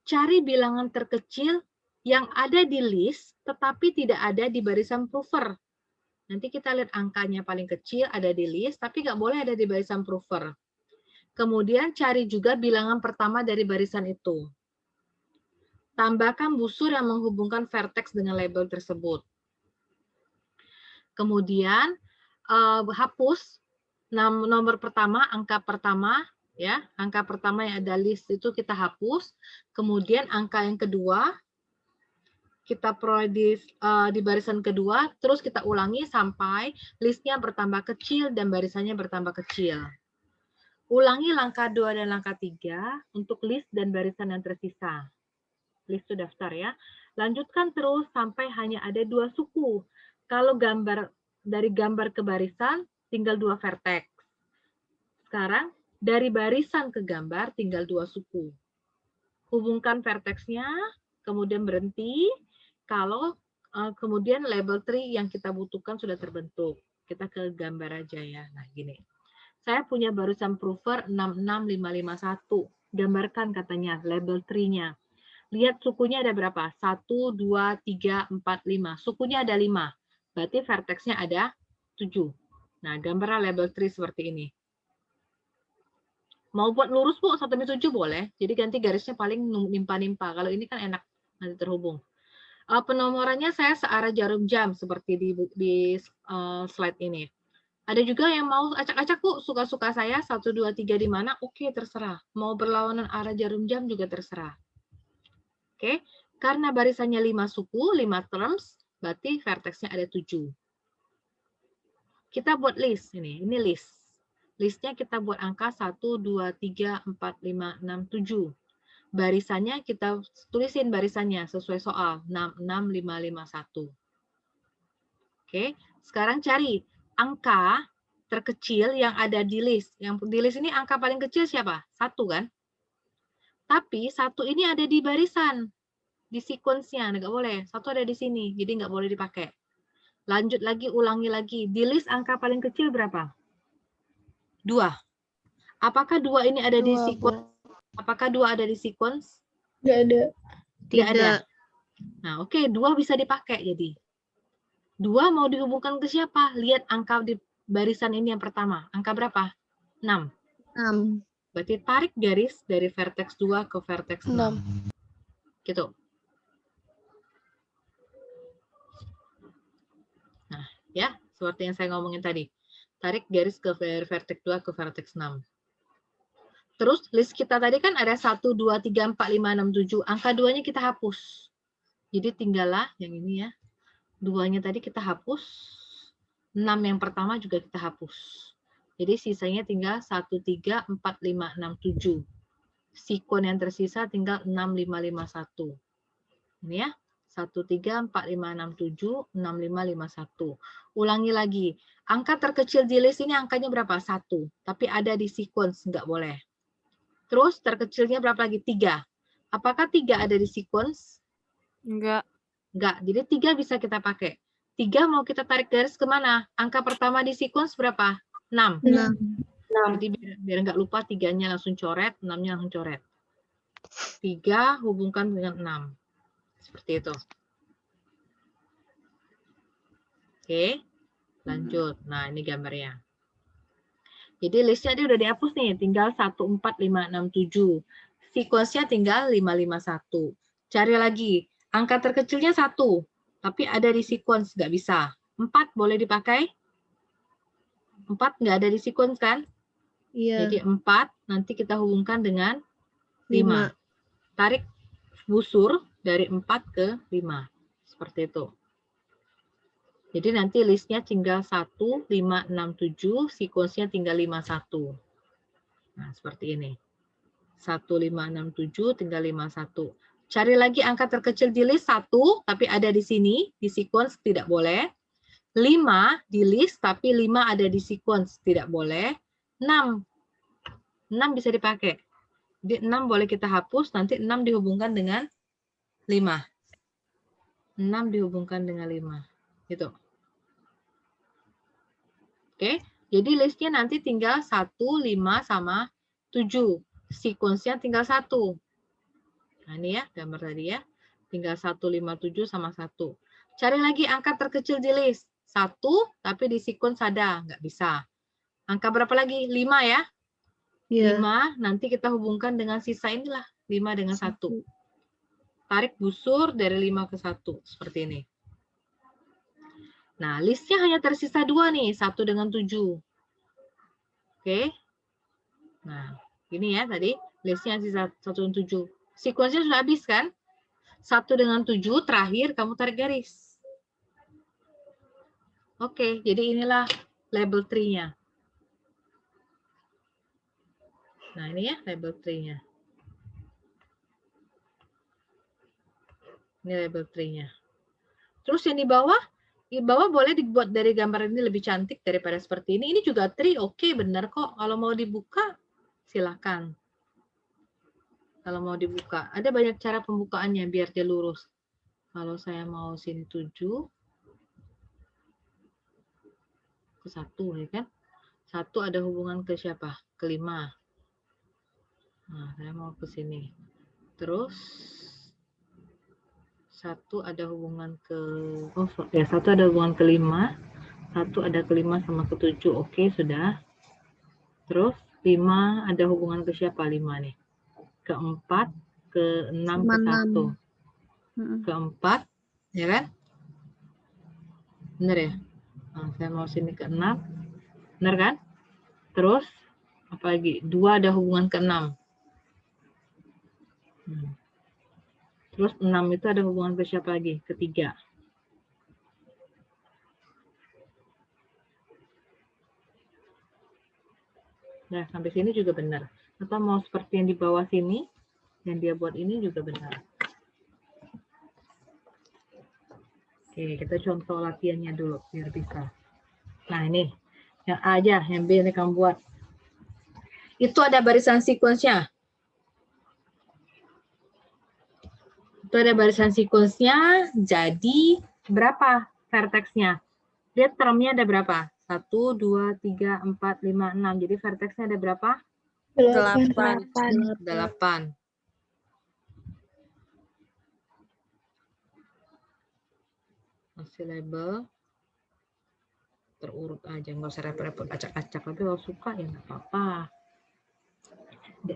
Cari bilangan terkecil yang ada di list, tetapi tidak ada di barisan prover. Nanti kita lihat angkanya paling kecil ada di list, tapi nggak boleh ada di barisan prover. Kemudian cari juga bilangan pertama dari barisan itu. Tambahkan busur yang menghubungkan vertex dengan label tersebut. Kemudian hapus nomor pertama, angka pertama, ya, angka pertama yang ada list itu kita hapus. Kemudian angka yang kedua kita peroleh di barisan kedua, terus kita ulangi sampai listnya bertambah kecil dan barisannya bertambah kecil. Ulangi langkah 2 dan langkah 3 untuk list dan barisan yang tersisa. List itu daftar ya. Lanjutkan terus sampai hanya ada 2 suku. Kalau dari gambar ke barisan tinggal 2 vertex. Sekarang dari barisan ke gambar tinggal 2 suku. Hubungkan vertexnya, kemudian berhenti. Kalau kemudian label tree yang kita butuhkan sudah terbentuk. Kita ke gambar aja ya. Nah gini. Saya punya barisan prover 66551. Gambarkan katanya label tree-nya. Lihat sukunya ada berapa? 1, 2, 3, 4, 5. Sukunya ada 5. Berarti vertexnya ada 7. Nah, gambarnya label tree seperti ini. Mau buat lurus, Bu, 1-7 boleh. Jadi ganti garisnya paling nimpa-nimpa. Kalau ini kan enak, nanti terhubung. Penomorannya saya searah jarum jam seperti di slide ini. Ada juga yang mau acak-acak, Bu, suka-suka saya, 1, 2, 3 di mana? Oke, terserah. Mau berlawanan arah jarum jam juga terserah. Oke, karena barisannya 5 suku, 5 terms, berarti vertexnya ada 7. Kita buat list ini list. Listnya kita buat angka 1, 2, 3, 4, 5, 6, 7. Barisannya kita tulisin barisannya sesuai soal 6, 6, 5, 5, 1. Oke, sekarang cari angka terkecil yang ada di list. Yang di list ini angka paling kecil siapa? 1 kan? Tapi 1 ini ada di barisan, di sequence-nya, nggak boleh. 1 ada di sini, jadi nggak boleh dipakai. Lanjut lagi, ulangi lagi. Di list angka paling kecil berapa? 2. Apakah 2 ini ada di 2, Bu. sequence? Apakah 2 ada di sequence? Nggak ada. Tidak ada. Nah, oke, 2 bisa dipakai jadi. 2 mau dihubungkan ke siapa? Lihat angka di barisan ini yang pertama. Angka berapa? 6. 6. Berarti tarik garis dari vertex 2 ke vertex 6. Gitu. Nah, ya, seperti yang saya ngomongin tadi. Tarik garis ke vertex 2 ke vertex 6. Terus list kita tadi kan ada 1, 2, 3, 4, 5, 6, 7. Angka 2-nya kita hapus. Jadi tinggallah yang ini ya. 2-nya tadi kita hapus. 6 yang pertama juga kita hapus. Jadi sisanya tinggal 1, 3, 4, 5, 6, 7. Sekuen yang tersisa tinggal 6, 5, 5, 1. Ini ya. 1, 3, 4, 5, 6, 7, 6, 5, 5, 1. Ulangi lagi. Angka terkecil di list ini angkanya berapa? 1. Tapi ada di sequence, nggak boleh. Terus terkecilnya berapa lagi? 3. Apakah 3 ada di sequence? Enggak. Enggak. Jadi 3 bisa kita pakai. 3 mau kita tarik garis kemana? Angka pertama di sequence berapa? 6. 6. Jadi biar nggak lupa 3-nya langsung coret, 6-nya langsung coret. 3 hubungkan dengan 6. Seperti itu. Oke. Lanjut. Nah, ini gambarnya. Jadi listnya dia udah dihapus nih. Tinggal 1, 4, 5, 6, 7. Sequence-nya tinggal 5, 5, 1. Cari lagi. Angka terkecilnya 1. Tapi ada di sequence. Nggak bisa. 4 boleh dipakai? 4 nggak ada di sequence kan? Iya. Jadi 4 nanti kita hubungkan dengan 5. Tarik busur dari 4 ke 5. Seperti itu. Jadi nanti listnya tinggal 1, 5, 6, 7. Sequence-nya tinggal 5, 1. Nah, seperti ini. 1, 5, 6, 7, tinggal 5, 1. Cari lagi angka terkecil di list 1, tapi ada di sini. Di sequence tidak boleh. 5 di list, tapi 5 ada di sequence. Tidak boleh. 6. 6 bisa dipakai. Jadi 6 boleh kita hapus, nanti 6 dihubungkan dengan 5. 6 dihubungkan dengan 5. Gitu. Oke, jadi listnya nanti tinggal 1, 5, sama 7. Sequence-nya tinggal 1. Nah, ini ya, gambar tadi ya. Tinggal 1, 5, 7 sama 1. Cari lagi angka terkecil di list. 1, tapi di sequence ada. Nggak bisa. Angka berapa lagi? 5 ya? 5, nanti kita hubungkan dengan sisa inilah. 5 dengan 1. Tarik busur dari 5 ke 1. Seperti ini. Nah, listnya hanya tersisa 2 nih. 1 dengan 7. Oke. Nah, ini ya tadi. Listnya sisa 1 dan 7. Sequence-nya sudah habis kan? 1 dengan 7, terakhir kamu tarik garis. Oke, jadi inilah label tree-nya. Nah, ini ya label tree-nya. Ini label tree-nya. Terus yang di bawah boleh dibuat dari gambar ini lebih cantik daripada seperti ini. Ini juga tree, oke, benar kok. Kalau mau dibuka, silakan. Kalau mau dibuka, ada banyak cara pembukaannya biar dia lurus. Kalau saya mau sini 7 ke 1 ya kan? 1 ada hubungan ke siapa? Ke 5. Nah, saya mau ke sini. Terus 1 ada hubungan ke 1 ada hubungan ke 5. 1 ada ke 5 sama ke 7. Oke, sudah. Terus 5 ada hubungan ke siapa? 5 nih. Ke 4, ke 6, ke 1. Ke 4, ya kan? Benar ya? Nah, saya mau sini ke 6. Benar kan? Terus apa lagi? 2 ada hubungan ke 6. Terus 6 itu ada hubungan ke siapa lagi? Ke 3. Nah, sampai sini juga benar. Atau mau seperti yang di bawah sini, yang dia buat ini juga benar. Oke, kita contoh latihannya dulu, biar bisa. Nah, ini. Yang A aja, yang B ini kamu buat. Itu ada barisan sequence-nya. Itu ada barisan sequence-nya, jadi berapa vertex-nya? Lihat termnya ada berapa? 1, 2, 3, 4, 5, 6. Jadi vertex-nya ada berapa? 8. Masih label. Terurut aja, nggak usah repot-repot acak-acak. Tapi kalau suka ya nggak apa-apa.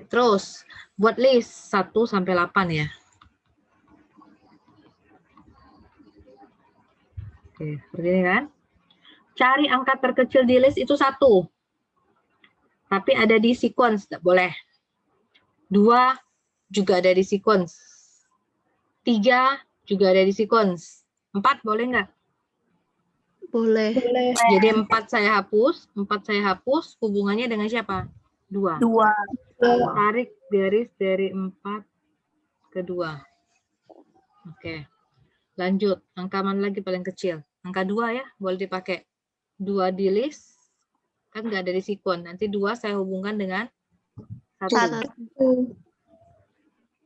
Terus, buat list 1 sampai 8 ya. Oke, seperti ini kan. Cari angka terkecil di list itu 1. Tapi ada di sequence, tidak boleh. 2 juga ada di sequence. 3 juga ada di sequence. 4 boleh nggak? Boleh. Jadi 4 saya hapus, hubungannya dengan siapa? 2. Tarik garis dari 4 ke 2. Oke. Lanjut, angka mana lagi paling kecil? Angka 2 ya, boleh dipakai. 2 di list, kan nggak ada di sequence. Nanti 2 saya hubungkan dengan 1.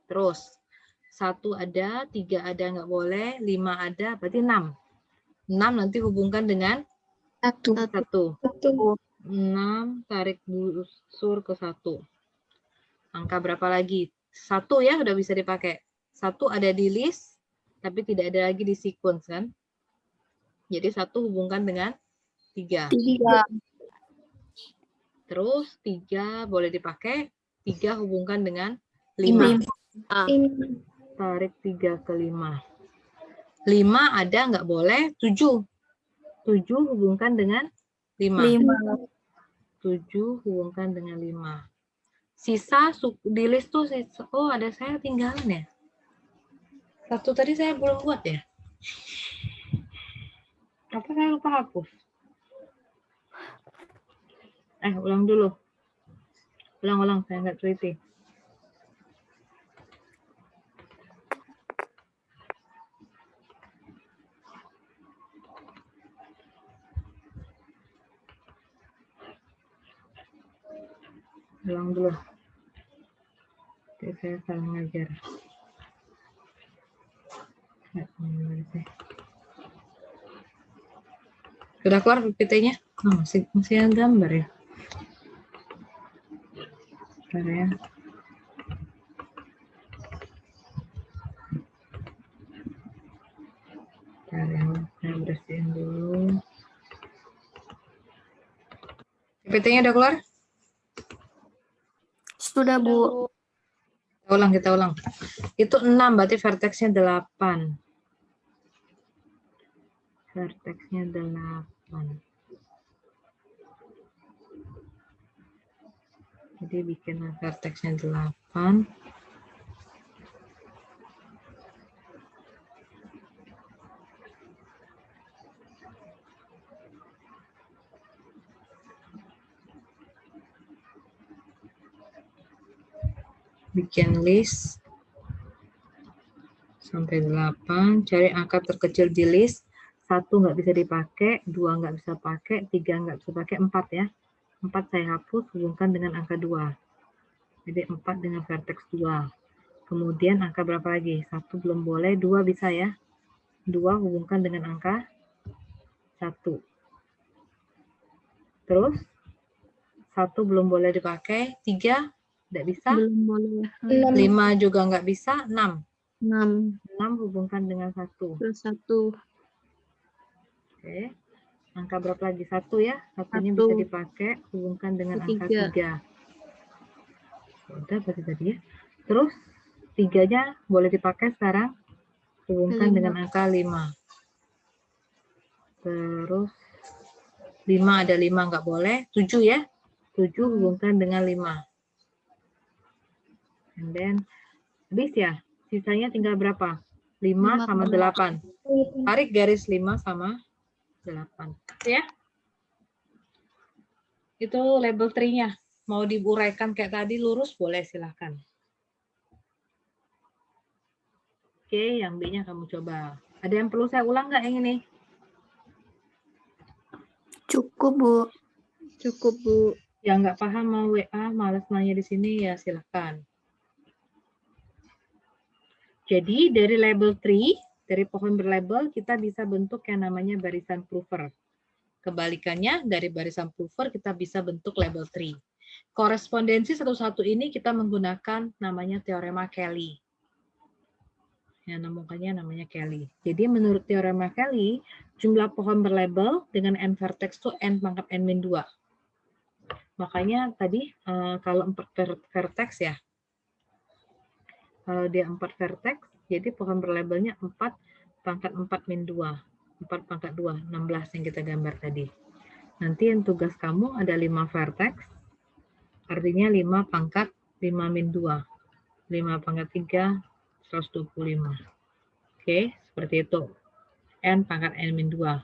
Terus, 1 ada, 3 ada nggak boleh, 5 ada, berarti 6. 6 nanti hubungkan dengan 1. 6 tarik busur ke 1. Angka berapa lagi? 1 ya, udah bisa dipakai. 1 ada di list, tapi tidak ada lagi di sequence kan. Jadi 1 hubungkan dengan 3. Terus 3 boleh dipakai, 3 hubungkan dengan 5. Tarik 3 ke 5. 5 ada nggak boleh, 7. 7 hubungkan dengan 5. 7 hubungkan dengan 5. Sisa di list tuh, oh ada saya tinggalan ya. 1 tadi saya belum buat ya. Apa saya lupa hapus? Ulang dulu. Ulang, saya nggak teliti. Ulang dulu. Oke, saya salah ngajar. Sudah keluar PPT-nya? Oh, masih yang gambar ya. Bentar ya. Saya bersihin dulu. PPT-nya udah keluar? Sudah, Bu. Kita ulang. Itu 6, berarti vertex-nya 8. Vertex-nya 8. Jadi bikin vertex-nya 8. Bikin list sampai 8, cari angka terkecil di list. 1 nggak bisa dipakai, 2 nggak bisa pakai, 3 nggak bisa pakai, 4 ya. 4 saya hapus, hubungkan dengan angka 2. Jadi 4 dengan vertex 2. Kemudian angka berapa lagi? 1 belum boleh, 2 bisa ya. 2 hubungkan dengan angka 1. Terus 1 belum boleh dipakai, 3 tidak bisa. Belum boleh. 5 juga nggak bisa, 6. 6 hubungkan dengan 1. plus 1. Oke. Angka berapa lagi? 1 ya. Satunya bisa dipakai, hubungkan dengan angka 3. Udah berarti tadi ya. Terus 3-nya boleh dipakai sekarang, hubungkan dengan angka 5. Terus 5 ada 5 nggak boleh, 7 ya. 7 hubungkan dengan 5. And then habis ya. Sisanya tinggal berapa? 5 sama 8. Tarik garis 5 sama 8. Ya. Itu label tree-nya. mau diuraikan kayak tadi lurus boleh silahkan. Oke, yang B-nya kamu coba. Ada yang perlu saya ulang nggak yang ini? Cukup, Bu. Cukup, Bu. Yang nggak paham mau WA, malas nanya di sini ya silahkan. Jadi dari label tree, dari pohon berlabel, kita bisa bentuk yang namanya barisan prover. Kebalikannya, dari barisan prover kita bisa bentuk label tree. Korespondensi satu-satu ini kita menggunakan namanya teorema Kelly. Yang namanya Kelly. Jadi menurut teorema Kelly, jumlah pohon berlabel dengan n vertex itu n pangkat n-2. Makanya tadi kalau 4 vertex ya, kalau dia 4 vertex, jadi pohon berlabelnya 4 pangkat 4-2. 4 pangkat 2, 16 yang kita gambar tadi. Nanti yang tugas kamu ada 5 vertex, artinya 5 pangkat 5-2. 5 pangkat 3, 125. Oke, seperti itu. N pangkat N-2.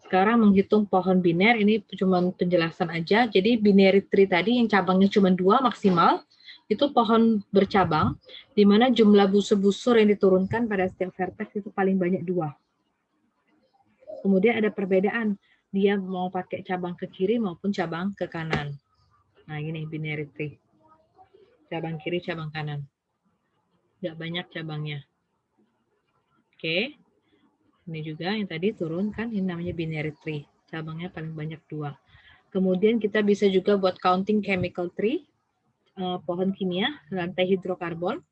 Sekarang menghitung pohon biner, ini cuma penjelasan aja. Jadi binary tree tadi yang cabangnya cuma 2 maksimal, itu pohon bercabang, di mana jumlah busur-busur yang diturunkan pada setiap vertex itu paling banyak 2. Kemudian ada perbedaan, dia mau pakai cabang ke kiri maupun cabang ke kanan. Nah ini binary tree. Cabang kiri, cabang kanan. Nggak banyak cabangnya. Oke. Ini juga yang tadi turun kan, ini namanya binary tree. Cabangnya paling banyak 2. Kemudian kita bisa juga buat counting chemical tree, pohon kimia, rantai hidrokarbon.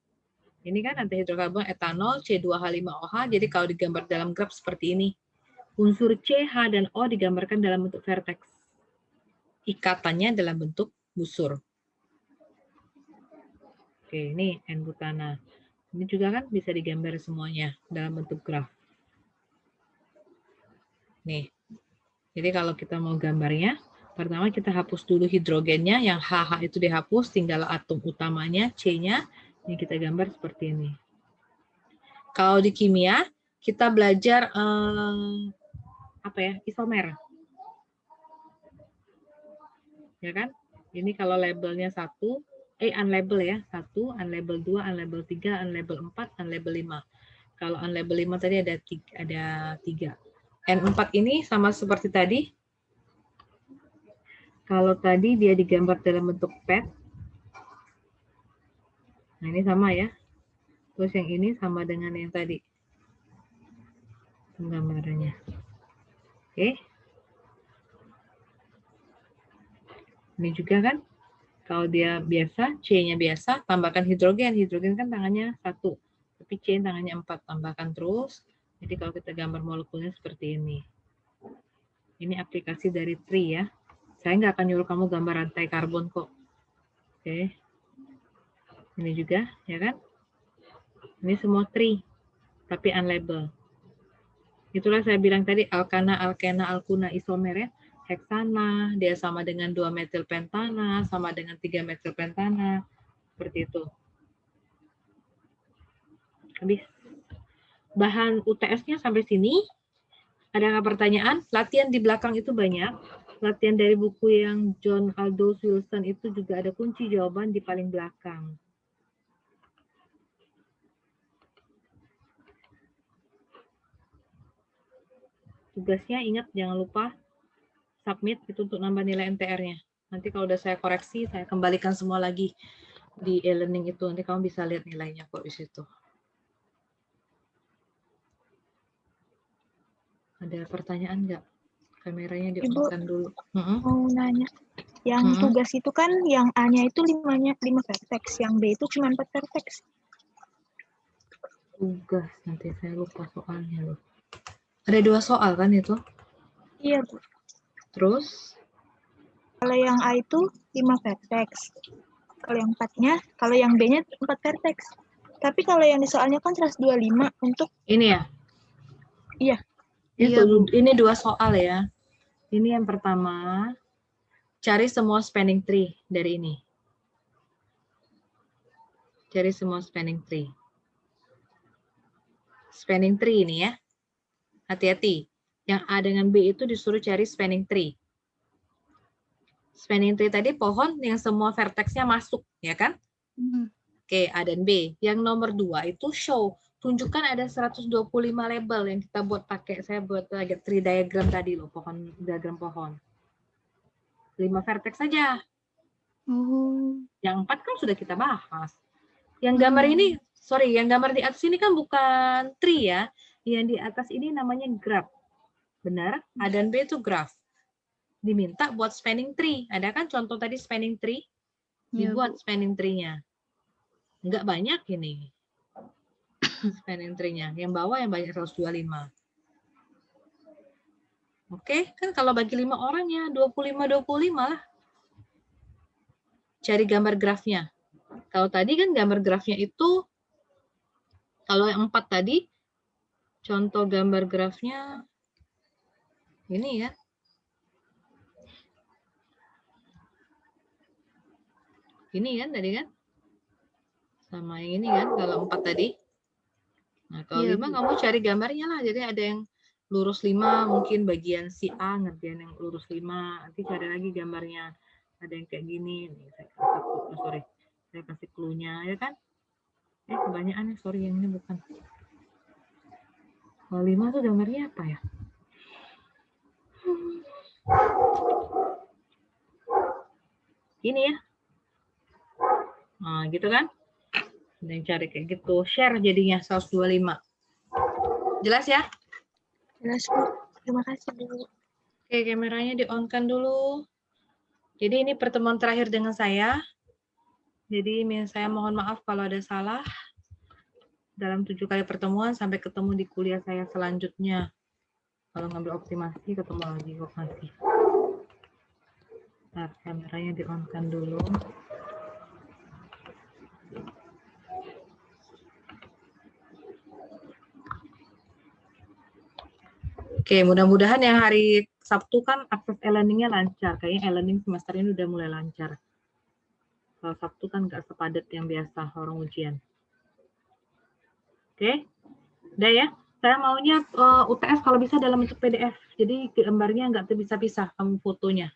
Ini kan rantai hidrokarbon etanol, C2H5OH, jadi kalau digambar dalam graf seperti ini. Unsur C, H, dan O digambarkan dalam bentuk vertex. Ikatannya dalam bentuk busur. Oke, ini N-butana. Ini juga kan bisa digambar semuanya dalam bentuk graf. Nih, jadi kalau kita mau gambarnya, pertama kita hapus dulu hidrogennya, yang HH itu dihapus, tinggal atom utamanya, C-nya, ini kita gambar seperti ini. Kalau di kimia, kita belajar isomer. Ya kan? Ini kalau labelnya 1, unlabel ya, 1, unlabel 2, unlabel 3, unlabel 4, unlabel 5. Kalau unlabel 5 tadi ada 3. N4 ini sama seperti tadi. Kalau tadi dia digambar dalam bentuk pet. Nah, ini sama ya. Terus yang ini sama dengan yang tadi. Penggambarannya. Oke. Ini juga kan. Kalau dia biasa, C-nya biasa, tambahkan hidrogen. Hidrogen kan tangannya 1. Tapi C tangannya 4. Tambahkan terus. Jadi kalau kita gambar molekulnya seperti ini. Ini aplikasi dari tree ya. Saya nggak akan nyuruh kamu gambar rantai karbon kok. Oke. Ini juga, ya kan? Ini semua tree, tapi unlabel. Itulah saya bilang tadi, alkana, alkena, alkuna, isomer ya. Heksana, dia sama dengan 2-metilpentana, sama dengan 3-metilpentana. Seperti itu. Habis. Bahan UTS-nya sampai sini. Ada nggak pertanyaan? Latihan di belakang itu banyak. Latihan dari buku yang John Aldous Wilson itu juga ada kunci jawaban di paling belakang. Tugasnya ingat jangan lupa submit itu untuk nambah nilai NTR-nya. Nanti kalau udah saya koreksi, saya kembalikan semua lagi di e-learning itu. Nanti kamu bisa lihat nilainya kok di situ. Ada pertanyaan nggak? Kameranya diunkan dulu. Mau nanya. Yang tugas itu kan yang A-nya itu 5 vertex, yang B itu cuma 4 vertex. Tugas, nanti saya lupa soalnya loh. Ada 2 soal kan itu? Iya, Bu. Terus? Kalau yang A itu 5 vertex. Kalau yang 4-nya, kalau yang B-nya 4 vertex. Tapi kalau yang di soalnya kan 125 untuk... Ini ya? Iya. Ini 2 soal ya. Ini yang pertama, cari semua spanning tree dari ini. Cari semua spanning tree. Spanning tree ini ya. Hati-hati. Yang A dengan B itu disuruh cari spanning tree. Spanning tree tadi pohon yang semua vertexnya masuk, ya kan? Oke, A dan B. Yang nomor 2 itu show. Tunjukkan ada 125 label yang kita buat pakai. Saya buat tree diagram tadi loh, diagram pohon. 5 vertex saja. Yang 4 kan sudah kita bahas. Yang gambar ini, yang gambar di atas ini kan bukan tree ya. Yang di atas ini namanya graph. Benar? A dan B itu graph. Diminta buat spanning tree. Ada kan contoh tadi spanning tree? Dibuat spanning tree-nya. Enggak banyak ini. Spanning tree-nya. Yang bawah yang banyak 125. Oke, kan kalau bagi 5 orang ya 25-25 lah. Cari gambar grafnya. Kalau tadi kan gambar grafnya itu, kalau yang 4 tadi, contoh gambar grafnya ini ya. Ini kan tadi kan? Sama yang ini kan, kalau 4 tadi. Nah, kalau 5 kamu cari gambarnya lah. Jadi ada yang lurus 5, mungkin bagian si A ngerjain yang lurus 5. Nanti cari lagi gambarnya. Ada yang kayak gini. Nih, saya kasih clue-nya, ya kan? Kebanyakan ya, sorry yang ini bukan. Kalau 5 tuh gambarnya apa ya? Ini ya. Nah, gitu kan? Ada yang cari kayak gitu. Share jadinya 125. Jelas ya? Jelas, Bu. Terima kasih, Bu. Oke, kameranya di-on-kan dulu. Jadi ini pertemuan terakhir dengan saya. Jadi saya mohon maaf kalau ada salah. Dalam 7 kali pertemuan, sampai ketemu di kuliah saya selanjutnya. Kalau ngambil optimasi, ketemu lagi optimasi. Nah, kameranya di-on-kan dulu. Oke, mudah-mudahan yang hari Sabtu kan akses e-learning-nya lancar. Kayaknya e-learning semester ini udah mulai lancar. Kalau Sabtu kan nggak sepadat yang biasa orang ujian. Oke, udah ya. Saya maunya UTS kalau bisa dalam bentuk PDF. Jadi gambarnya nggak terpisah-pisah kamu fotonya.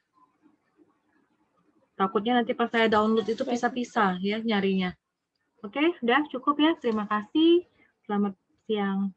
Takutnya nanti pas saya download itu pisah-pisah ya nyarinya. Oke, udah cukup ya. Terima kasih. Selamat siang.